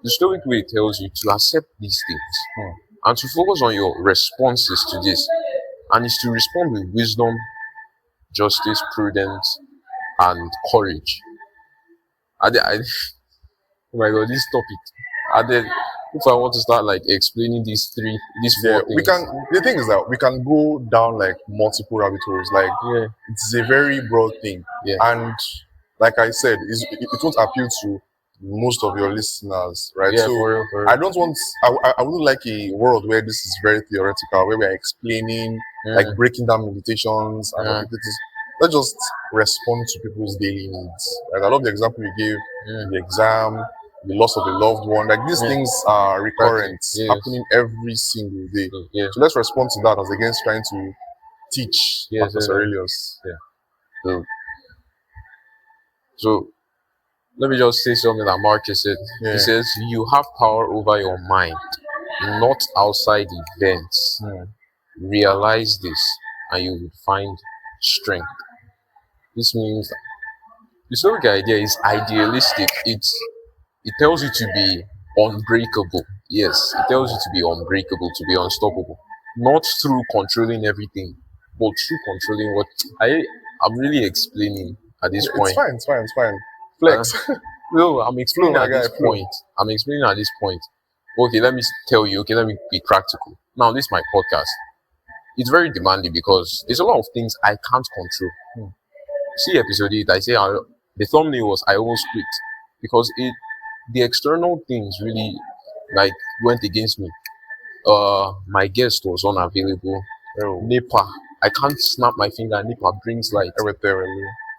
[SPEAKER 1] the Stoic way tells you to accept these things and to focus on your responses to this. And it's to respond with wisdom, justice, prudence, and courage. Oh my God, this topic. And then, if I want to start like explaining these 4 things,
[SPEAKER 2] the thing is that we can go down like multiple rabbit holes. Like, it's a very broad thing, and like I said, it won't appeal to most of your listeners, right?
[SPEAKER 1] Yeah,
[SPEAKER 2] so
[SPEAKER 1] for real.
[SPEAKER 2] I don't want. I wouldn't like a world where this is very theoretical, where we are explaining, like breaking down meditations and activities. Let's just respond to people's daily needs. Like, I love the example you gave, the exam, the loss of a loved one. Like, these things are recurrent, happening every single day. So let's respond to that as against trying to teach Aurelius.
[SPEAKER 1] So let me just say something that Marcus said. He says, you have power over your mind, not outside events. Realize this and you will find strength. This means that the Stoic idea is idealistic. It tells you to be unbreakable. Yes, it tells you to be unbreakable, to be unstoppable. Not through controlling everything, but through controlling what I'm really explaining. at this
[SPEAKER 2] It's
[SPEAKER 1] point.
[SPEAKER 2] fine. It's fine. It's fine. Flex.
[SPEAKER 1] No, I'm explaining
[SPEAKER 2] my
[SPEAKER 1] at
[SPEAKER 2] guy,
[SPEAKER 1] this
[SPEAKER 2] flow.
[SPEAKER 1] point. I'm explaining at this point. Okay, let me tell you. Okay, let me be practical. Now, this is my podcast. It's very demanding because there's a lot of things I can't control. See episode 8, I say the thumbnail was I almost quit because the external things really like went against me. My guest was unavailable.
[SPEAKER 2] Oh,
[SPEAKER 1] NEPA, I can't snap my finger. NEPA brings light.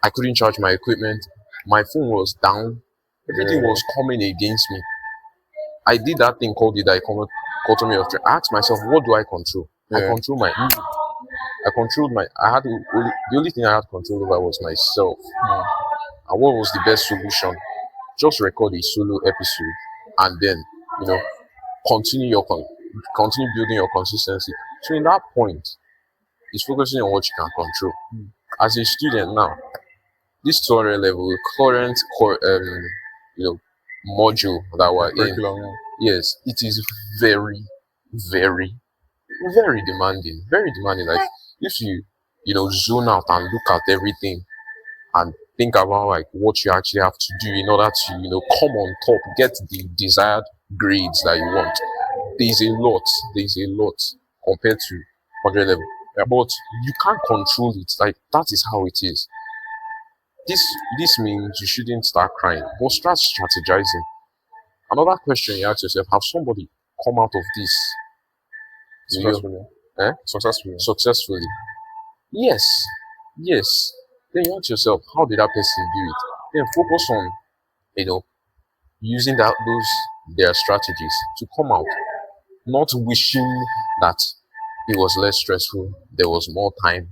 [SPEAKER 1] I couldn't charge my equipment. My phone was down. Everything was coming against me. I did that thing called the dichotomy of. I asked myself, what do I control? I control my ego. I controlled the only thing I had control over was myself. And what was the best solution? Just record a solo episode and then, continue building your consistency. So in that point, it's focusing on what you can control. As a student now, this tutorial level, current module that we're in, yes, it is very, very, very demanding. Very demanding. Like if you zone out and look at everything and think about like what you actually have to do in order to come on top, get the desired grades that you want. There's a lot compared to 100 level, but you can't control it. Like that is how it is. This means you shouldn't start crying, but start strategizing. Another question you ask yourself: have somebody come out of this successfully? Yes. Then you ask yourself, how did that person do it? Then focus on using their strategies to come out. Not wishing that it was less stressful, there was more time.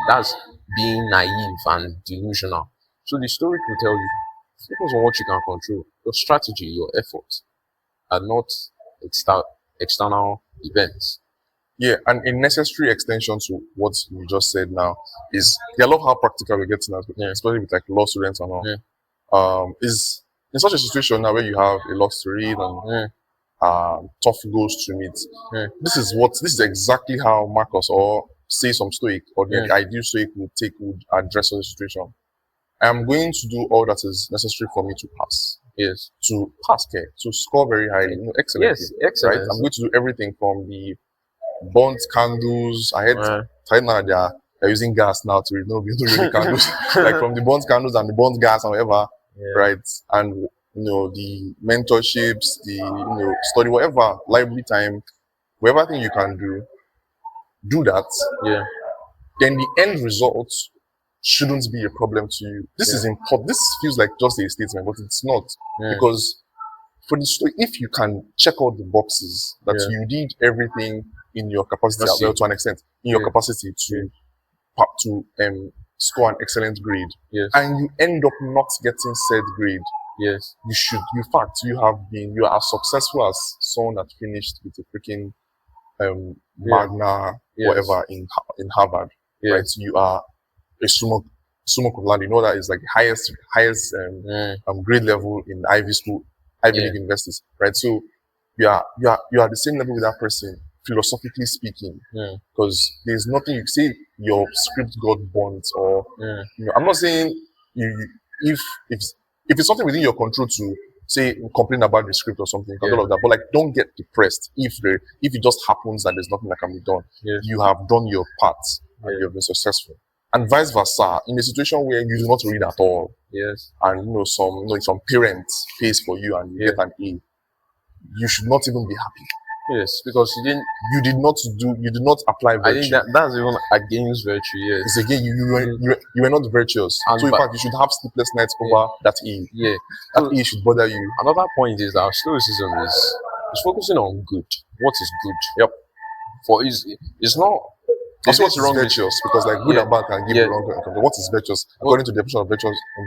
[SPEAKER 1] That's being naive and delusional. So the story will tell you, focus on what you can control, your strategy, your efforts, and not external events.
[SPEAKER 2] Yeah, and a necessary extension to what you just said now is, I love how practical we're getting at, especially with like law students and all. Is in such a situation now where you have a lot to read and tough goals to meet. This is exactly how Marcus, or say some Stoic, or the ideal Stoic would address the situation. I am going to do all that is necessary for me to pass.
[SPEAKER 1] Yes.
[SPEAKER 2] To pass, to score very highly, excellently.
[SPEAKER 1] Yes, excellent.
[SPEAKER 2] Right? I'm going to do everything from the burnt candles. I heard now they're using gas now to read the candles. Like from the burnt candles and the burnt gas and whatever, right? And the mentorships, the study, whatever, library time, whatever thing you can do that.
[SPEAKER 1] Yeah.
[SPEAKER 2] Then the end result shouldn't be a problem to you. This is important. This feels like just a statement, but it's not. Because for the story, if you can check all the boxes that you did everything in your capacity, well, to an extent, in your capacity to score an excellent grade, and you end up not getting said grade, you are as successful as someone that finished with a freaking magna whatever in Harvard, right? You are a summa cum laude. You know that is like highest grade level in Ivy League universities, right? So you are the same level with that person, philosophically speaking, because there's nothing you say your script got burnt, or I'm not saying if it's something within your control to say complain about the script or something, all of that, but like don't get depressed if it just happens that there's nothing that can be done. You have done your part and you have been successful, and vice versa. In a situation where you do not read at all, and some parents pays for you and you get an A, you should not even be happy.
[SPEAKER 1] Yes, because
[SPEAKER 2] you did not apply virtue.
[SPEAKER 1] I think that's even against virtue. Yes,
[SPEAKER 2] it's again you were not virtuous. And so in fact, you should have sleepless nights over that E.
[SPEAKER 1] Yeah,
[SPEAKER 2] that E should bother you.
[SPEAKER 1] Another point is that Stoicism is focusing on good. What is good?
[SPEAKER 2] Yep.
[SPEAKER 1] For it's not.
[SPEAKER 2] Also, what's wrong virtuous? Because like good and bad can give you wrong. What is virtuous? According to the definition of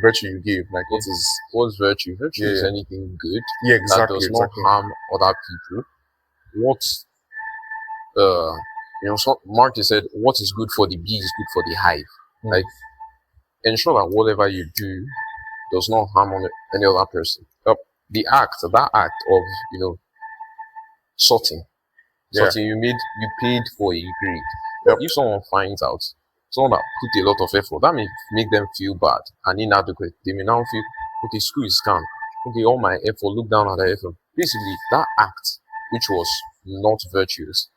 [SPEAKER 2] virtue you gave, like
[SPEAKER 1] what's virtue? Virtue is anything good.
[SPEAKER 2] Yeah, exactly.
[SPEAKER 1] That does not harm other people. Marcus said, what is good for the bee is good for the hive. Like, ensure that whatever you do does not harm any other person. That act of sorting, you paid for a grade. If someone finds out, someone that put a lot of effort, that may make them feel bad and inadequate. They may now feel, okay, school is scam. Okay, all my effort, look down at the effort. Basically, that act, which was not virtuous,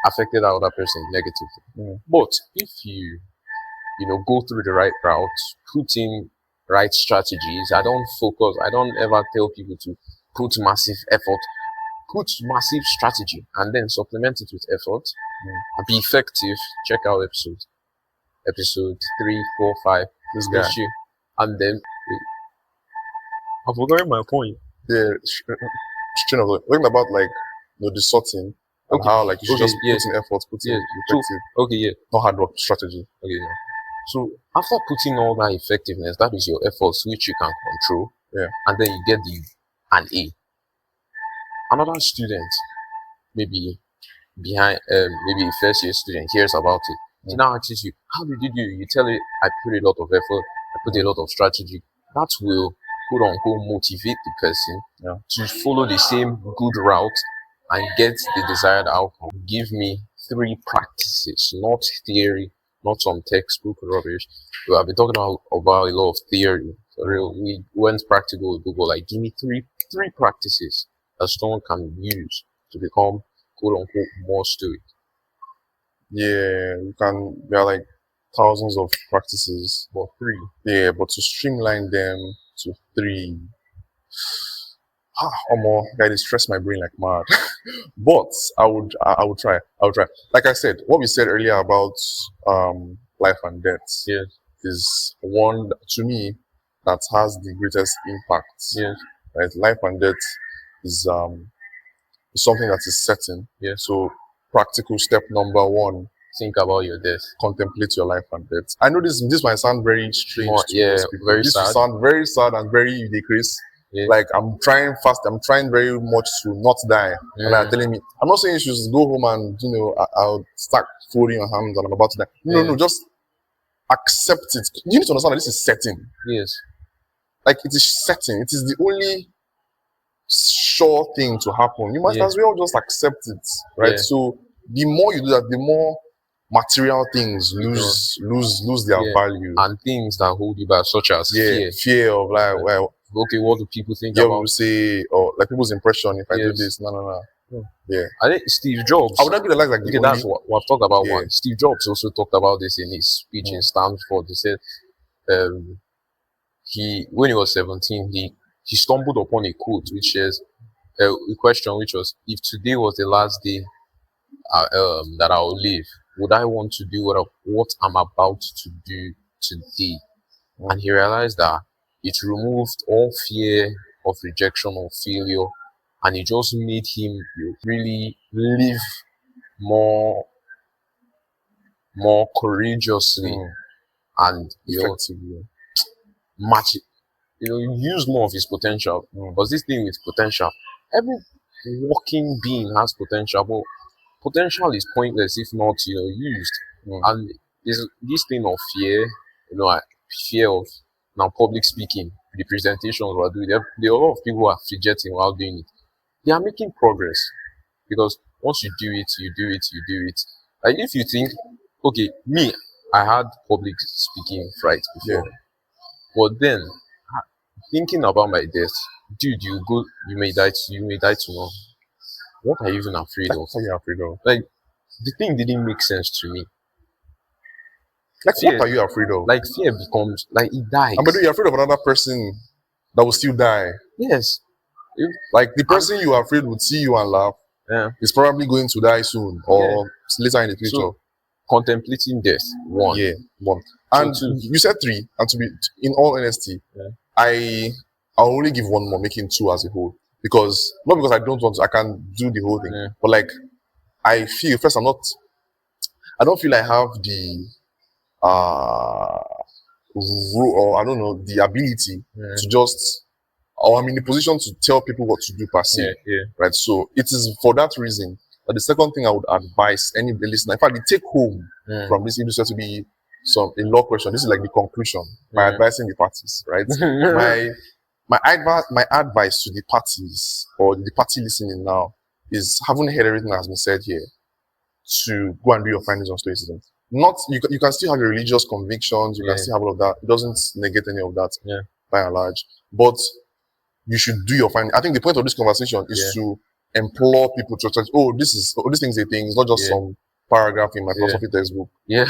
[SPEAKER 1] affected that other person negatively. But if you go through the right route, put in right strategies. I don't ever tell people to put massive effort. Put massive strategy and then supplement it with effort and be effective. Check out episode 3, 4, 5.
[SPEAKER 2] This guy.
[SPEAKER 1] And then I forgot my point.
[SPEAKER 2] Yeah, talking about like the sorting and how like you should just put in effort, put in effective. Not hard work strategy.
[SPEAKER 1] Okay, yeah. So after putting all that effectiveness, that is your efforts which you can control.
[SPEAKER 2] Yeah.
[SPEAKER 1] And then you get an A. Another student, maybe behind maybe a first year student hears about it. He now asks you, how did you do? You tell it, I put a lot of effort, I put a lot of strategy. That will quote unquote motivate the person to follow the same good route and get the desired outcome. Give me 3 practices, not theory, not some textbook rubbish. We have been talking about a lot of theory. For real, we went practical with Google, like give me three practices that someone can use to become quote unquote more stoic.
[SPEAKER 2] Yeah, there are like thousands of practices,
[SPEAKER 1] but 3.
[SPEAKER 2] Yeah, but to streamline them to 3. Guy, they stress my brain like mad. But I would try. Like I said, what we said earlier about life and death is one to me that has the greatest impact.
[SPEAKER 1] Yes.
[SPEAKER 2] Right? Life and death is something that is certain.
[SPEAKER 1] Yeah.
[SPEAKER 2] So practical step number 1,
[SPEAKER 1] think about your death.
[SPEAKER 2] Contemplate your life and death. I know this might sound very strange to most people.
[SPEAKER 1] Very
[SPEAKER 2] this
[SPEAKER 1] sad.
[SPEAKER 2] Will sound very sad and very decrease. Yeah. Like I'm trying very much to not die. And they're telling me, I'm not saying you should go home and I'll start folding your hands and I'm about to die. No, just accept it. You need to understand that this is certain.
[SPEAKER 1] Yes.
[SPEAKER 2] Like it is certain. It is the only sure thing to happen. You might as well just accept it, right? Yeah. So the more you do that, the more material things lose their value,
[SPEAKER 1] and things that hold you back, such as
[SPEAKER 2] fear of like, well,
[SPEAKER 1] okay, what do people think about?
[SPEAKER 2] People say, or like people's impression if I do this. No. Yeah.
[SPEAKER 1] I think Steve Jobs.
[SPEAKER 2] I would not be like
[SPEAKER 1] that's what I've talked about. One. Steve Jobs also talked about this in his speech in Stanford. He said, when he was 17, he stumbled upon a quote which says a question which was, if today was the last day that I will live, would I want to do what I'm about to do today? And he realized that it removed all fear of rejection or failure, and it just made him really live more courageously and
[SPEAKER 2] effectively.
[SPEAKER 1] Match it. Use more of his potential. Because this thing with potential, every walking being has potential, but potential is pointless if not used. And this thing of fear, fear of now public speaking, the presentations we're doing, there are a lot of people who are fidgeting while doing it. They are making progress, because once you do it. Like if you think, okay, me, I had public speaking fright before, but then thinking about my death, dude, you may die tomorrow. What are you even afraid of?
[SPEAKER 2] What are you afraid of?
[SPEAKER 1] Like, the thing didn't make sense to me.
[SPEAKER 2] Like, fear, what are you afraid of?
[SPEAKER 1] Like, fear becomes, like, it dies.
[SPEAKER 2] But you're afraid of another person that will still die.
[SPEAKER 1] Yes.
[SPEAKER 2] Like, the person you are afraid would see you and laugh.
[SPEAKER 1] Yeah.
[SPEAKER 2] Is probably going to die soon or later in the future.
[SPEAKER 1] So, contemplating death, 1.
[SPEAKER 2] Yeah, 1. And you said 3, and to be, in all honesty, I'll only give 1 more, making 2 as a whole. Because, not because I don't want to, I can do the whole thing. But like, I feel, first, I don't feel I have the, or I don't know, the ability to just, or I'm in the position to tell people what to do per se. Right? So, it is for that reason that the second thing I would advise any listener, in fact, the take home from this industry to be a law question. This is like the conclusion by advising the parties, right? My advice to the parties or the party listening now is, having heard everything that has been said here, to go and do your findings on Stoicism. not you can still have your religious convictions, you can still have all of that. It doesn't negate any of that by and large. But you should do your finding. I think the point of this conversation is to implore people to try. These things they think. It's not just some paragraph in my philosophy textbook. Right.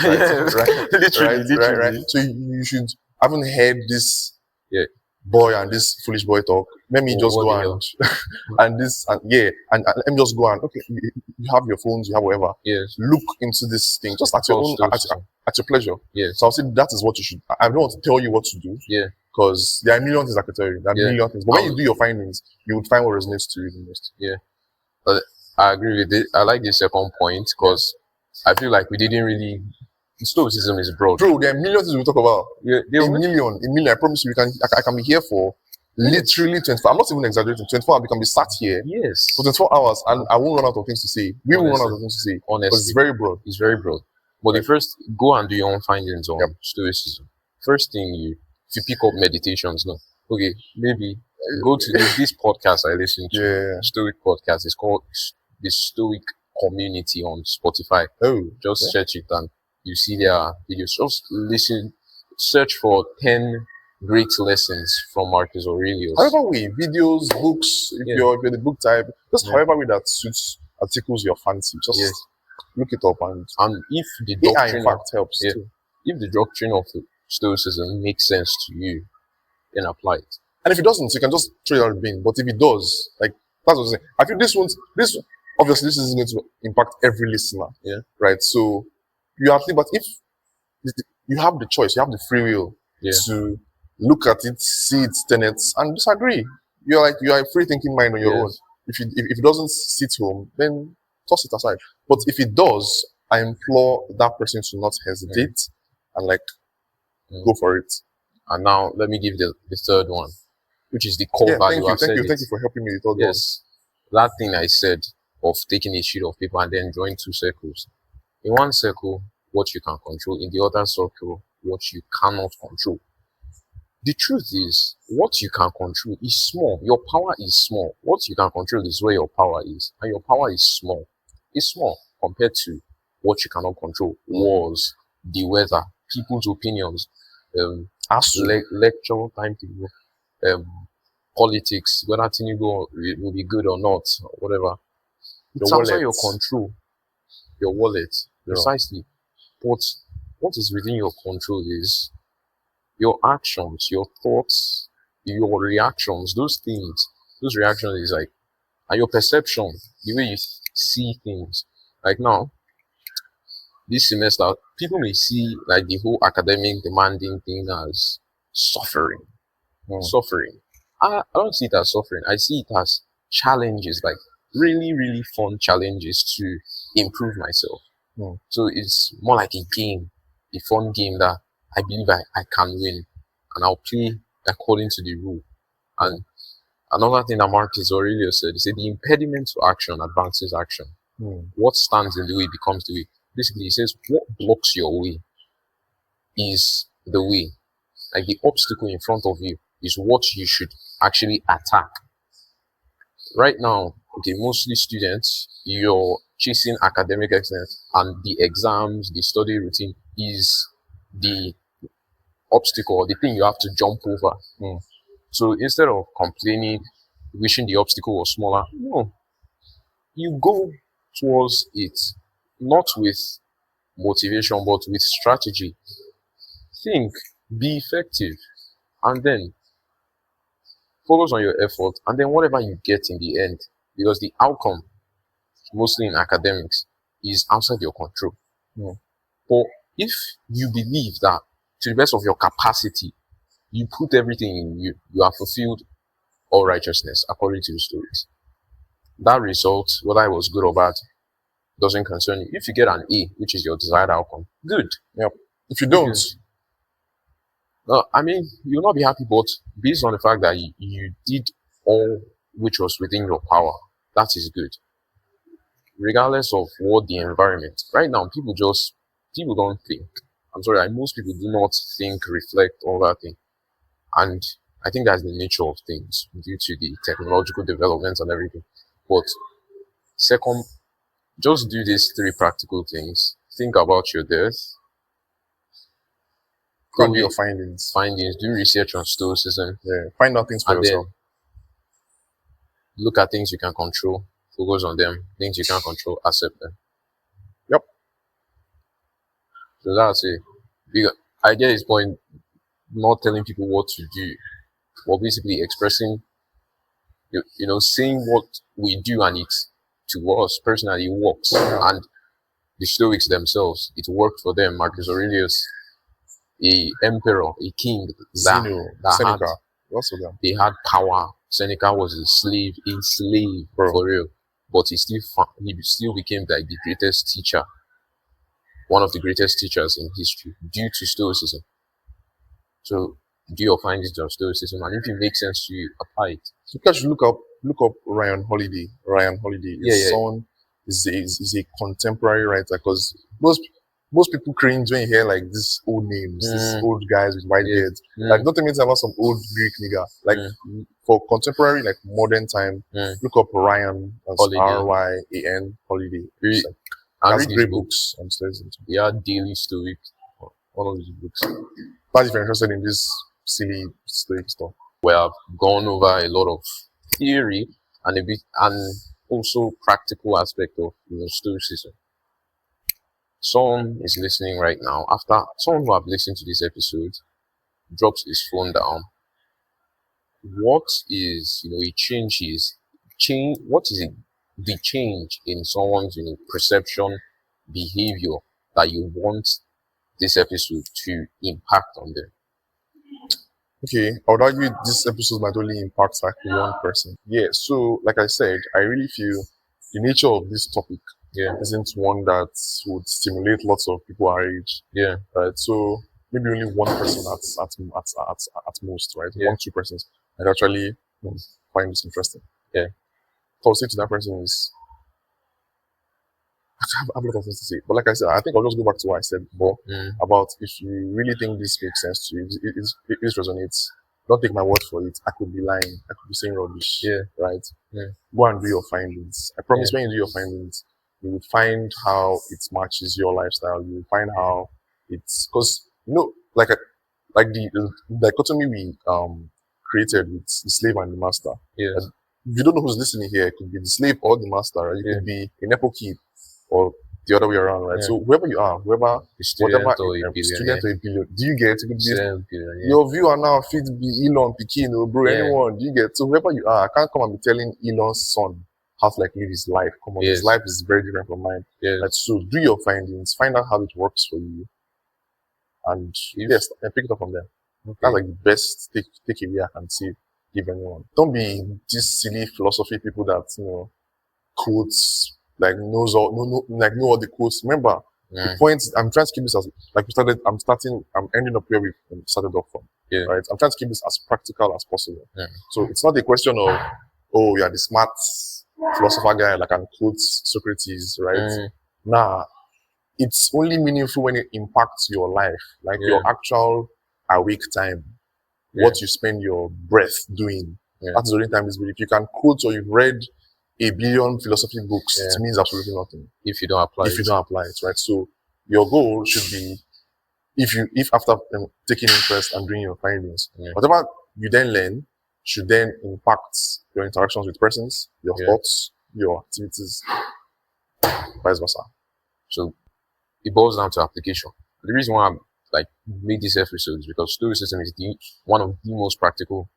[SPEAKER 2] So you should. I haven't heard this boy and this foolish boy talk. Let me just go and and let me just go and you have your phones, you have whatever. Look into this thing just at your own at your pleasure. So I'll say that is what you should. I don't want to tell you what to do. Because there are million things I could tell you. There are million things. But when you do your findings, you would find what resonates to you the most.
[SPEAKER 1] But I agree with it. I like the second point because I feel like we didn't really. Stoicism is broad.
[SPEAKER 2] Bro, there are million things we talk about. A million. I promise you, I can be here for literally 24. I'm not even exaggerating. 24 hours, we can be sat here for 24 hours and I won't run out of things to say. We won't run out of things to say. Honestly. Because it's very broad.
[SPEAKER 1] It's very broad. But the first, go and do your own findings on Stoicism. First thing if you pick up meditations, maybe go to this podcast I listen to, Stoic podcast. It's called the Stoic Community on Spotify. Just search it and you see their videos. Just listen, search for 10 great lessons from Marcus Aurelius.
[SPEAKER 2] However way, videos, books, if you're the book type, just however way that suits, tickles your fancy, just look it up and
[SPEAKER 1] if the doctrine
[SPEAKER 2] in fact helps too.
[SPEAKER 1] If the doctrine of Stoicism makes sense to you, then apply it.
[SPEAKER 2] And if it doesn't, you can just throw it out the bin. But if it does, that's what I'm saying. I feel obviously this isn't going to impact every listener. Right. So you have to, but if you have the choice, you have the free will to look at it, see its tenets, and disagree. You are a free thinking mind on your own. If it doesn't sit home, then toss it aside. But if it does, I implore that person to not hesitate and go for it.
[SPEAKER 1] And now let me give the third one, which is the core value.
[SPEAKER 2] Thank you for helping me with all
[SPEAKER 1] this. That thing I said of taking a sheet of paper and then drawing two circles. In one circle, what you can control. In the other circle, what you cannot control. The truth is, what you can control is small. Your power is small. What you can control is where your power is. And your power is small. It's small compared to what you cannot control. Wars, the weather, people's opinions, lecture timetable, politics, whether Tinubu will be good or not, or whatever. It's outside your control. Your wallet, precisely. But what is within your control is your actions, your thoughts, your reactions, those things. Those reactions is and your perception, the way you see things. Like now, this semester, people may see the whole academic demanding thing as suffering. Suffering. I don't see it as suffering. I see it as challenges, really, really fun challenges to improve myself. So it's more like a game, a fun game that I believe I can win, and I'll play according to the rule. And another thing that Marcus Aurelius said, he said the impediment to action advances action. What stands in the way becomes the way. Basically, he says what blocks your way is the way. The obstacle in front of you is what you should actually attack. Right now, mostly students, you're chasing academic excellence, and the exams, the study routine is the obstacle, or the thing you have to jump over. So instead of complaining, wishing the obstacle was smaller, no, you go towards it, not with motivation, but with strategy. Think, be effective, and then focus on your effort, and then whatever you get in the end, because the outcome, mostly in academics, is outside your control. But if you believe that to the best of your capacity, you put everything in you, you have fulfilled all righteousness according to the stories. That result, whether it was good or bad, doesn't concern you. If you get an A, which is your desired outcome, good.
[SPEAKER 2] If you don't,
[SPEAKER 1] you'll not be happy, but based on the fact that you did all which was within your power, that is good. Regardless of what the environment. Right now, people don't think. I'm sorry, most people do not think, reflect, all that thing. And I think that's the nature of things due to the technological developments and everything. But second, just do these three practical things. think about your death.
[SPEAKER 2] Go and do your findings.
[SPEAKER 1] Do research on Stoicism.
[SPEAKER 2] Yeah, find out things for yourself.
[SPEAKER 1] Look at things you can control, focus on them. Things you can't control, accept them.
[SPEAKER 2] Yep.
[SPEAKER 1] So that's it. The idea is point not telling people what to do, but basically expressing, saying what we do, and it to us personally works. And the Stoics themselves, it worked for them. Marcus Aurelius, a emperor, a king,
[SPEAKER 2] Seneca, lots of them.
[SPEAKER 1] They had power. Seneca was a slave, for real, but he still became like the greatest teacher, one of the greatest teachers in history, due to Stoicism. So do your findings on Stoicism, and if it makes sense to you, apply it.
[SPEAKER 2] So you should look up Ryan Holiday. Ryan Holiday is a contemporary writer, because most people cringe when you hear like these old names, these old guys with white beards. Like, don't think it's about some old Greek nigga. Like, for contemporary, like modern time, look up Ryan, Ryan Holiday. That's great books on Stoicism.
[SPEAKER 1] Yeah, Daily Stoic, one of his books.
[SPEAKER 2] But if you're interested in this silly Stoic stuff,
[SPEAKER 1] well, I've gone over a lot of theory and a bit, and also practical aspect of Stoicism. Someone is listening right now. After someone who have listened to this episode drops his phone down, what is a change? What is it? The change in someone's perception, behavior that you want this episode to impact on them?
[SPEAKER 2] Okay, I would argue this episode might only impact like one person. Yeah, so like I said, I really feel the nature of this topic isn't one that would stimulate lots of people our age.
[SPEAKER 1] Yeah.
[SPEAKER 2] Right. So maybe only one person at most, right?
[SPEAKER 1] Yeah.
[SPEAKER 2] 1-2 persons might actually find this interesting.
[SPEAKER 1] Yeah.
[SPEAKER 2] So I'll say to that person is, I have a lot of things to say, but like I said, I think I'll just go back to what I said before about if you really think this makes sense to you, it resonates. Don't take my word for it. I could be lying. I could be saying rubbish.
[SPEAKER 1] Yeah.
[SPEAKER 2] Right.
[SPEAKER 1] Yeah.
[SPEAKER 2] Go and do your findings. I promise when you do your findings, you will find how it matches your lifestyle. You will find how it's, because like the dichotomy we created with the slave and the master.
[SPEAKER 1] Yeah.
[SPEAKER 2] If you don't know who's listening here, it could be the slave or the master. Right? You could be a nepo kid or the other way around, right? So whoever you are, whatever student or a billion, do you get? Your viewer now fit be Elon, Pikin, or bro, anyone. Do you get? So whoever you are, I can't come and be telling Elon's son how to live his life. Come on, his life is very different from mine. Right? So do your findings, find out how it works for you, and and pick it up from there. Okay. That's like the best takeaway I can see give anyone. Don't be these silly philosophy people that quotes. Like know all the quotes. Remember, the point. I'm trying to keep this as I'm ending up where we started off from. Right. I'm trying to keep this as practical as possible. So it's not a question of, oh, you're the smart philosopher guy, like I quote Socrates, right? Nah, it's only meaningful when it impacts your life, like your actual awake time, what you spend your breath doing. That's the only time is. If you can quote or you've read a billion philosophy books, it means absolutely nothing
[SPEAKER 1] if you don't apply
[SPEAKER 2] it, right? So your goal should be, if after taking interest and doing your findings, whatever you then learn should then impact your interactions with persons, your thoughts, your activities, vice versa. So
[SPEAKER 1] it boils down to application. The reason why I made this episode is because Stoicism is one of the most practical,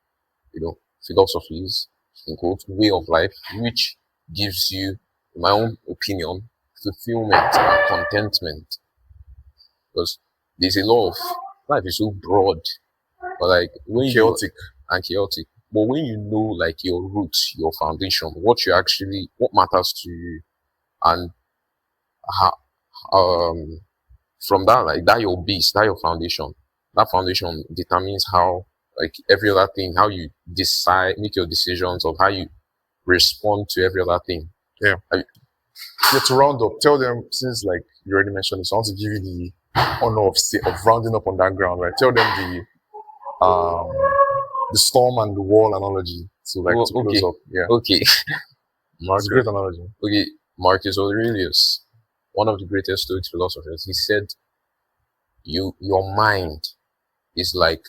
[SPEAKER 1] philosophies, in quote, way of life, which gives you, in my own opinion, fulfillment and contentment. Because there's a lot of life is so broad, but when
[SPEAKER 2] chaotic.
[SPEAKER 1] But when you know your roots, your foundation, what matters to you, and how, from that, that your base, that your foundation, that foundation determines how every other thing, how you make your decisions, of how you respond to every other thing.
[SPEAKER 2] To round up, tell them, since you already mentioned this, I want to give you the honor of rounding up on that ground, right? Tell them the storm and the wall analogy. So to close up.
[SPEAKER 1] Okay.
[SPEAKER 2] It's a great analogy.
[SPEAKER 1] Okay, Marcus Aurelius. one of the greatest Stoic philosophers, he said, your mind is like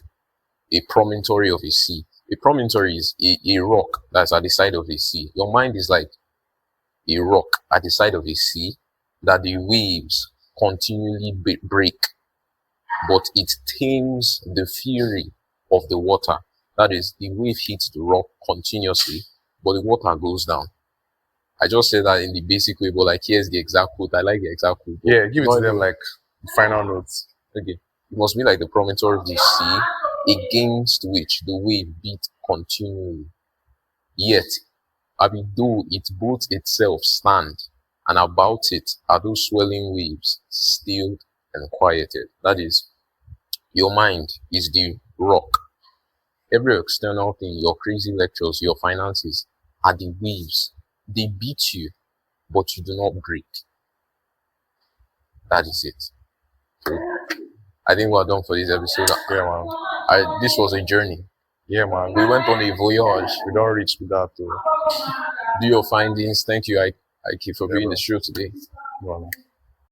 [SPEAKER 1] a promontory of a sea. A promontory is a rock that's at the side of a sea. Your mind is like a rock at the side of a sea that the waves continually break, but it tames the fury of the water. That is, the wave hits the rock continuously, but the water goes down. I just said that in the basic way, but like, here's the exact quote. I like the exact quote.
[SPEAKER 2] Yeah, give it to them like final notes.
[SPEAKER 1] Okay. It must be like the promontory of the sea against which the wave beat continually. Yet, though it both itself stand, and about it are those swelling waves, stilled and quieted. That is, your mind is the rock. Every external thing, your crazy lectures, your finances, are the waves. They beat you, but you do not break. That is it. So, I think we're done for this episode.
[SPEAKER 2] Yeah, man.
[SPEAKER 1] This was a journey.
[SPEAKER 2] Yeah, man.
[SPEAKER 1] We went on a voyage.
[SPEAKER 2] We don't reach with that, though.
[SPEAKER 1] Do your findings. Thank you, Ike, for being the show today.
[SPEAKER 2] Well,